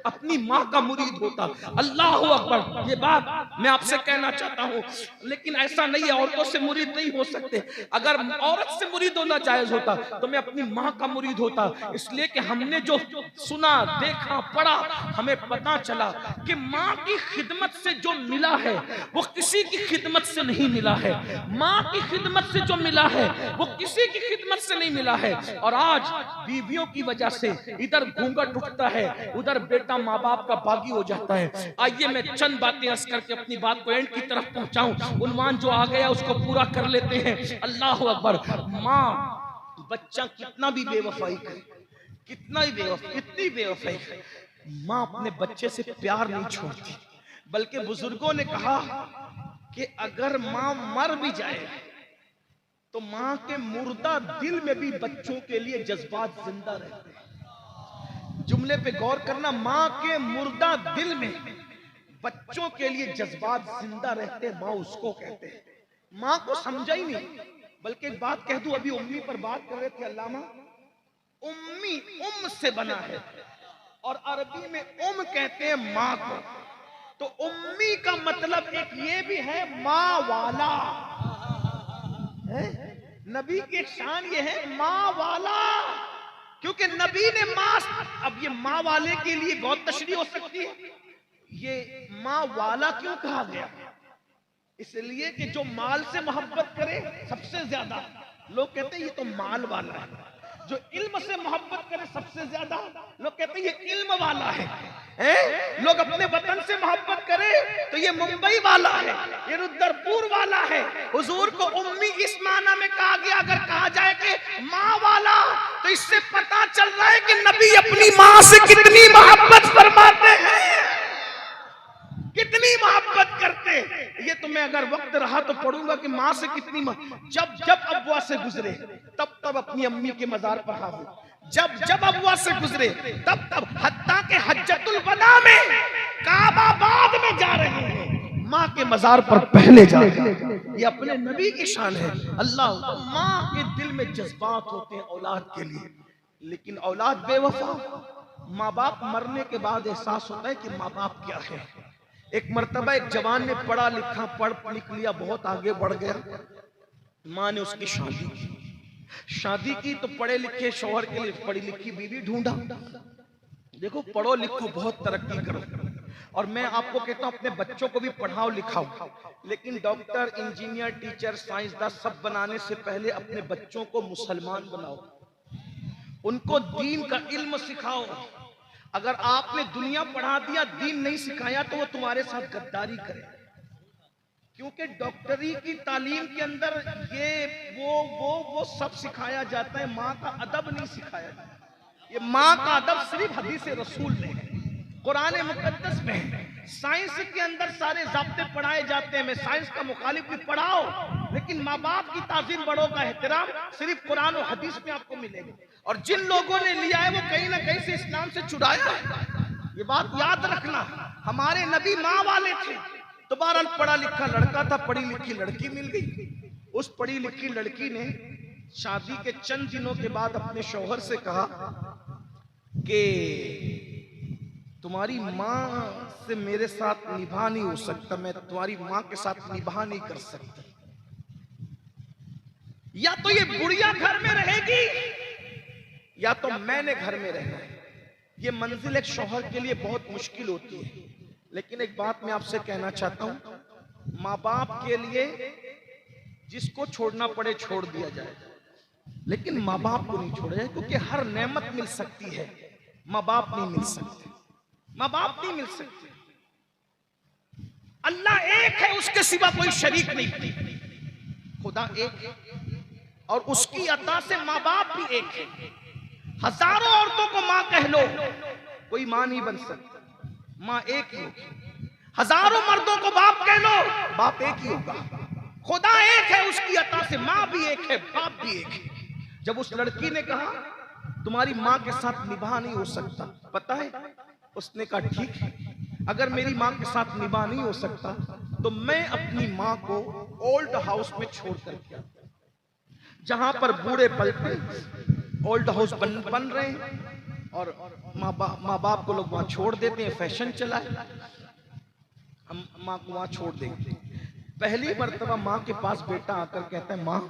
अपनी माँ का मुरीद होता। अल्लाह अकबर। ये बात मैं आपसे कहना चाहता हूँ, लेकिन ऐसा नहीं है, औरतों से मुरीद नहीं हो सकते। अगर औरत से मुरीद होना जायज होता तो मैं अपनी माँ का मुरीद होता, इसलिए कि हमने जो सुना, देखा, पढ़ा, हमें पता चला कि माँ की खिदमत से जो मिला है वो किसी की खिदमत से नहीं मिला है। माँ की खिदमत से जो मिला है वो किसी की खिदमत से नहीं मिला है। और आज बीवियों की वजह से इधर घूंघट उठता है, उधर बेटा माँ बाप का बागी हो जाता है। आइए मैं चंद बातें अर्ज करके अपनी बात को एंड की तरफ पहुंचाऊं। उन्वान जो आ गया उसको पूरा कर लेते हैं। अल्लाह अकबर। माँ बच्चा कितना भी बेवफाई करे, कितना ही कितनी बेवफाई करे, माँ अपने बच्चे से प्यार नहीं छोड़ती। बल्कि बुजुर्गों ने कहा कि अगर माँ मर भी जाए तो माँ के मुर्दा दिल में भी बच्चों के लिए जज्बात जिंदा रहते हैं। जुमले पे गौर करना, माँ के मुर्दा दिल में बच्चों के लिए जज्बात जिंदा रहते हैं, माँ उसको कहते हैं। माँ को समझा ही नहीं। बल्कि एक बात कह दूं, अभी उम्मी पर बात कर रहे थे अल्लामा, उम्मी से बना है और अरबी में कहते हैं माँ को। तो उम्मी का मतलब एक ये भी है माँ वाला है। नबी की शान ये है माँ वाला, क्योंकि नबी ने माँ, अब ये माँ वाले के लिए बहुत तशरीह हो सकती है, ये माँ वाला क्यों कहा गया? इसलिए कि जो माल से मोहब्बत करे सबसे ज्यादा, लोग कहते हैं ये तो माल वाला है। जो इल्म से मोहब्बत करे सबसे ज्यादा, लोग कहते हैं ये इल्म वाला है। लोग अपने वतन से मोहब्बत करे तो ये मुंबई वाला है, ये रुद्रपुर वाला है। हुजूर को उम्मी इस माना में कहा गया, अगर कहा जाए कि माँ वाला, तो इससे पता चल रहा है कि नबी अपनी माँ से कितनी मोहब्बत फरमाते हैं, कितनी मोहब्बत करते। ये तो मैं अगर वक्त रहा तो पढ़ूंगा कि माँ से कितनी जब जब अब्वा से गुजरे तब तब अपनी अम्मी के मजार पर हाजिर, जब जब अब्वा से गुजरे तब तब, हत्ता के हज्जतुल वदा में काबा बाद में जा रहे हैं, माँ के मजार पर पहले जा रहे हैं। ये अपने नबी की शान है। अल्लाह, माँ के दिल में जज्बात होते हैं औलाद के लिए, लेकिन औलाद बेवफा। माँ बाप मरने के बाद एहसास होता है कि माँ बाप क्या है। एक मर्तबा एक जवान ने पढ़ा लिखा, पढ़ लिख लिया, बहुत आगे बढ़ गया। माँ ने उसकी शादी की तो पढ़े लिखे शौहर के लिए पढ़ी लिखी बीवी ढूंढा। देखो, पढ़ो लिखो, बहुत तरक्की करो। और मैं आपको कहता हूं अपने बच्चों को भी पढ़ाओ लिखाओ, लेकिन डॉक्टर, इंजीनियर, टीचर, साइंसदान सब बनाने से पहले अपने बच्चों को मुसलमान बनाओ, उनको दीन का इल्म सिखाओ। अगर आपने दुनिया पढ़ा दिया, दीन नहीं सिखाया, तो वो तुम्हारे साथ गद्दारी करे। क्योंकि डॉक्टरी की तालीम के अंदर ये वो सब सिखाया जाता है, माँ का अदब नहीं सिखाया जाता। ये माँ का अदब सिर्फ हदीस रसूल में है, कुरान मुकद्दस में है। साइंस के अंदर सारे ज़ाब्ते पढ़ाए जाते हैं, मैं साइंस का मुखालिफ भी पढ़ाओ, लेकिन माँ बाप की ताज़ीम, बड़ों का एहतराम सिर्फ कुरान और हदीस में आपको मिलेगा। और जिन लोगों ने लिया है वो कहीं ना कहीं से इस्लाम से चुराया है। ये बात याद रखना, हमारे नबी माँ वाले थे। तो बहरहाल पढ़ा लिखा लड़का था, पढ़ी लिखी लड़की मिल गई। उस पढ़ी लिखी लड़की ने शादी के चंद दिनों के बाद अपने शौहर से कहा कि तुम्हारी माँ से मेरे साथ निभा नहीं हो सकता, मैं तुम्हारी माँ के साथ निभा नहीं कर सकता। या तो ये बुढ़िया घर में रहेगी या तो मैंने घर में रहना है। ये मंजिल एक शौहर के लिए बहुत मुश्किल होती है। लेकिन एक बात मैं आपसे कहना चाहता हूं, माँ बाप के लिए जिसको छोड़ना पड़े छोड़ दिया जाए, लेकिन माँ बाप को नहीं छोड़ा जाए, क्योंकि हर नेमत मिल सकती है, माँ बाप नहीं मिल सकते, माँ बाप नहीं मिल सकते। अल्लाह एक है, उसके सिवा कोई शरीक नहीं। खुदा एक है और उसकी अता से माँ बाप भी एक है। हजारों औरतों को माँ कह लो, कोई माँ नहीं बन सकती, माँ एक ही होगी। हजारों मर्दों को बाप कह लो, बाप एक ही होगा। खुदा एक है, उसकी अता से माँ भी एक है, बाप भी एक है। जब उस लड़की ने कहा तुम्हारी माँ के साथ निभा नहीं हो सकता, पता है उसने कहा ठीक है, अगर मेरी माँ के साथ निभा नहीं हो सकता तो मैं अपनी माँ को ओल्ड हाउस में छोड़ करके, जहां पर बूढ़े पलटे, ओल्ड हाउस बन रहे हैं और माँ बाप को लोग वहां छोड़ देते हैं, फैशन चला है, हम माँ को वहां छोड़ देंगे। पहली मर्तबा माँ के पास बेटा आकर कहता है माँ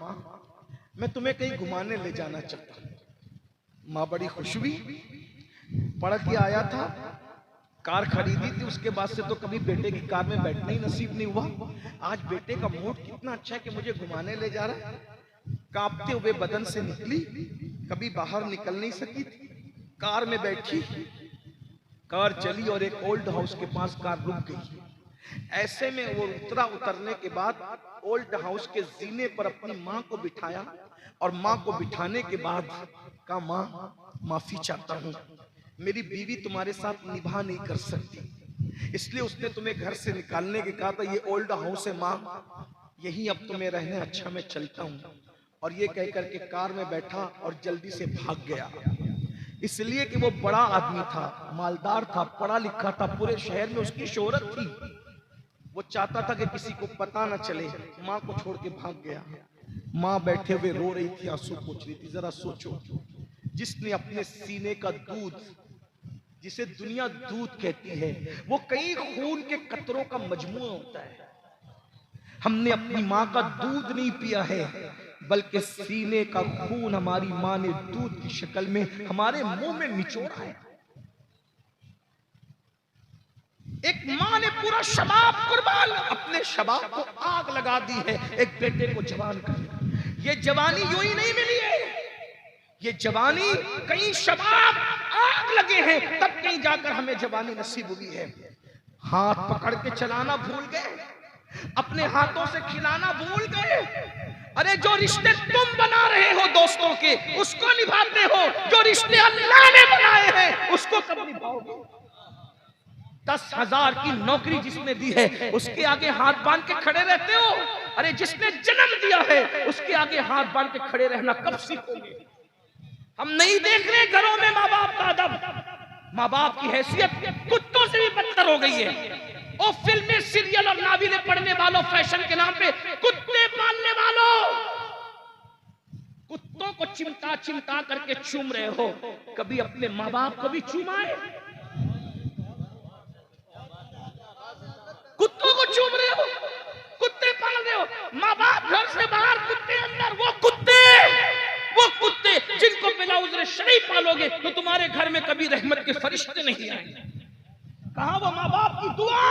मैं तुम्हें कहीं घुमाने ले जाना चाहता हूं। माँ बड़ी खुश हुई, पढ़ के आया था, कार खरीदी थी, उसके बाद से तो कभी बेटे की कार में बैठना ही नसीब नहीं हुआ। आज बेटे का मूड कितना अच्छा है कि मुझे घुमाने ले जा रहा है। कांपते हुए बदन से निकली, कभी बाहर निकल नहीं सकी थी, कार में बैठी, कार चली और एक ओल्ड हाउस के पास कार रुक गई। ऐसे में वो उतरने के बाद ओल्ड हाउस के जीने पर अपनी माँ को बिठाया और माँ को बिठाने के बाद कहा माँ माफी चाहता हूँ, मेरी बीवी तुम्हारे साथ निभा नहीं कर सकती, इसलिए उसने तुम्हें घर से निकालने के कहा था। ये ओल्ड हाउस है माँ, यही अब तुम्हें रहने, अच्छा मैं चलता हूँ। और ये कह करके कार में बैठा और जल्दी से भाग गया, इसलिए कि वो बड़ा आदमी था, मालदार था, पढ़ा लिखा था, पूरे शहर में उसकी शोहरत थी। वो चाहता था कि किसी को पता न चले, माँ को छोड़ के भाग गया। माँ बैठे हुए रो रही थी, आंसू पोंछ रही थी। जरा सोचो, जिसने अपने सीने का दूध, जिसे दुनिया दूध कहती है, वो कई खून के कतरों का मजमूआ होता है। हमने अपनी माँ का दूध नहीं पिया है, बल्कि सीने का खून हमारी माँ ने दूध की शक्ल में हमारे मुंह में निचोड़ा है। एक माँ ने पूरा शबाब कुर्बान, अपने शबाब को आग लगा दी है एक बेटे को जवान करने। ये जवानी यूं ही नहीं मिली है, ये जवानी कहीं शबाब आग लगे हैं तब कहीं जाकर हमें जवानी नसीब हुई है। हाथ पकड़ के चलाना भूल गए, अपने हाथों से खिलाना भूल गए। अरे जो रिश्ते तुम बना रहे हो दोस्तों के, उसको निभाते हो, जो रिश्ते अल्लाह ने बनाए हैं उसको कब निभाओगे? 10,000 की नौकरी जिसने दी है उसके आगे हाथ बांध के खड़े रहते हो? अरे जिसने जन्म दिया है उसके आगे हाथ बांध के खड़े रहना कब सीखोगे? हम नहीं देख रहे घरों में माँ बाप का अदब। माँ बाप की हैसियत कुत्तों से भी बदतर हो गई है। और फिल्में, सीरियल और नावलें पढ़ने वालों, फैशन के नाम पे कुत्ते पालने वालों, कुत्तों को चिमटा चिमटा करके चूम रहे हो, कभी अपने माँ बाप को भी चूमाए? कुत्तों को चूम रहे हो, कुत्ते पाल रहे हो, माँ बाप घर से बाहर, कुत्ते अंदर। वो कुत्ते जिनको बिना उज़्र शरई पालोगे तो तुम्हारे घर में कभी रहमत के फरिश्ते नहीं आएंगे। कहां वो माँ बाप की दुआ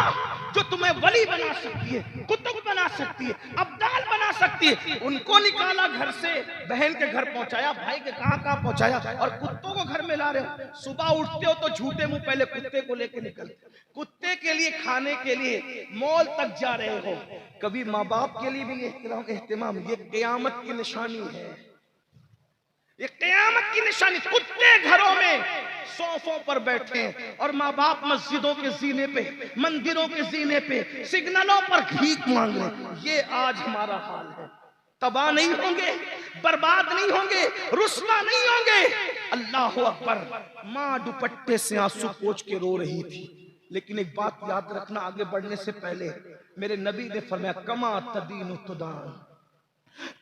जो तुम्हें वली बना सकती है, कुतुब बना सकती है, अब्दाल बना सकती है? उनको निकाला घर से, बहन के घर पहुंचाया, भाई के कहां पहुंचाया, और कुत्तों को घर में ला रहे हो। सुबह उठते हो तो झूठे मुंह पहले कुत्ते को लेके निकलते, कुत्ते के लिए खाने के लिए मॉल तक जा रहे हो। कभी माँ बाप के लिए भी एहतिमाम? ये क़यामत की निशानी है, ये क़यामत की निशानी। कुत्ते घरों में सोफों पर बैठे हैं और माँ बाप मस्जिदों के जीने पे, मंदिरों के जीने पे, सिग्नलों पर भीख मांग रहे। ये आज हमारा हाल है। तबाह नहीं होंगे, बर्बाद नहीं होंगे, रुस्वा नहीं होंगे। अल्लाह अकबर। माँ दुपट्टे से आंसू पोंछ के रो रही थी, लेकिन एक बात याद रखना, आगे बढ़ने से पहले मेरे नबी ने फरमाया, कमा तदीन तुदान,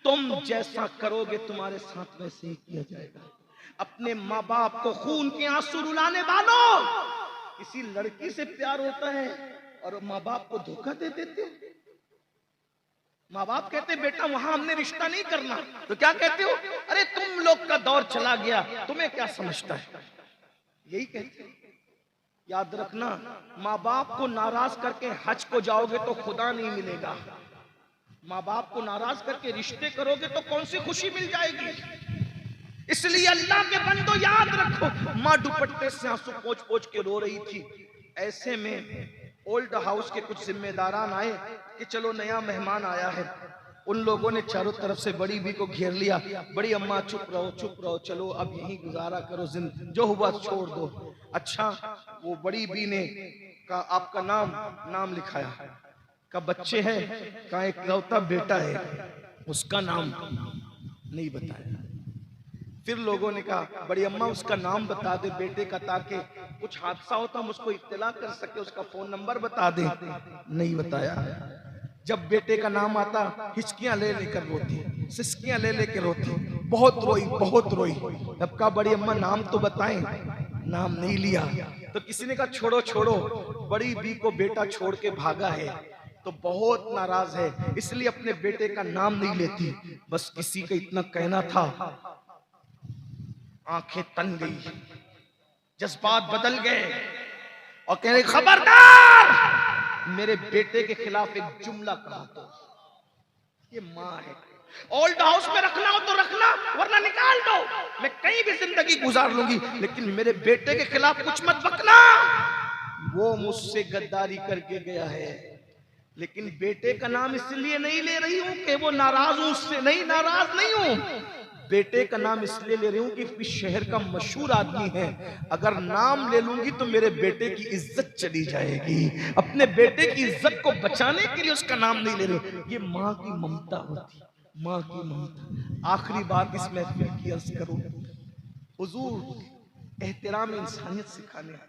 तुम जैसा करोगे तुम्हारे साथ वैसे ही किया जाएगा। अपने माँ बाप को खून के आंसू रुलाने वालों, किसी लड़की से प्यार होता है और माँ बाप को धोखा दे देते हो। माँ बाप कहते बेटा वहां हमने रिश्ता नहीं करना, तो क्या कहते हो? अरे तुम लोग का दौर चला गया, तुम्हें क्या समझता है? यही कहते हो। याद रखना, माँ बाप को नाराज करके हज को जाओगे तो खुदा नहीं मिलेगा। माँ बाप को नाराज करके रिश्ते करोगे तो कौन सी खुशी मिल जाएगी? इसलिए अल्लाह के बंदो याद रखो, माँ दुपट्टे से आंसू पोंछ पोंछ के रो रही थी। ऐसे में ओल्ड हाउस के कुछ जिम्मेदारान आए कि चलो नया मेहमान आया है। उन लोगों ने चारों तरफ से बड़ी बी को घेर लिया। बड़ी अम्मा चुप रहो, चलो अब यहीं गुजारा करो, जो हुआ छोड़ दो। अच्छा, वो बड़ी बी ने कहा आपका नाम लिखाया, का बच्चे हैं, का एक लौता बेटा है, उसका नाम नहीं बताया। फिर लोगों ने कहा बड़ी अम्मा उसका नाम बता दे बेटे का, ताकि कुछ हादसा होता हम उसको इत्तला कर सके, उसका फोन नंबर बता दे। नहीं बताया। जब बेटे का नाम आता हिचकियां ले लेकर रोती, सिसकियां ले लेकर रोती, बहुत रोई। अब कहा बड़ी अम्मा नाम तो बताएं, नाम नहीं लिया। तो किसी ने कहा छोड़ो, बड़ी बी को बेटा छोड़ के भागा है तो बहुत नाराज है, इसलिए अपने बेटे का नाम नहीं लेती। बस किसी का इतना कहना था, आंखें तन गई, जज्बात बदल गए और कह रहे खबरदार मेरे बेटे के खिलाफ एक जुमला कहा तो। ये माँ है। ओल्ड हाउस में रखना हो तो रखना, वरना निकाल दो, मैं कहीं भी जिंदगी गुजार लूंगी, लेकिन मेरे बेटे के खिलाफ कुछ मत बकना। वो मुझसे गद्दारी करके गया है, लेकिन बेटे का नाम इसलिए नहीं ले रही हूं कि वो नाराज हूं उससे, नहीं, नाराज नहीं हूं। बेटे का नाम इसलिए ले रही हूं कि इस शहर का मशहूर आदमी है, अगर नाम ले लूंगी तो मेरे बेटे की इज्जत चली जाएगी। अपने बेटे की इज्जत को बचाने के लिए उसका नाम नहीं ले रही। ये माँ की ममता होती, माँ की ममता। आखिरी बार इस महफिल की अर्ज करूं, हुजूर एहतराम इंसानियत सिखाने आए,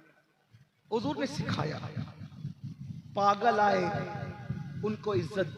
हुजूर ने सिखाया, पागल आए उनको इज्जत दी।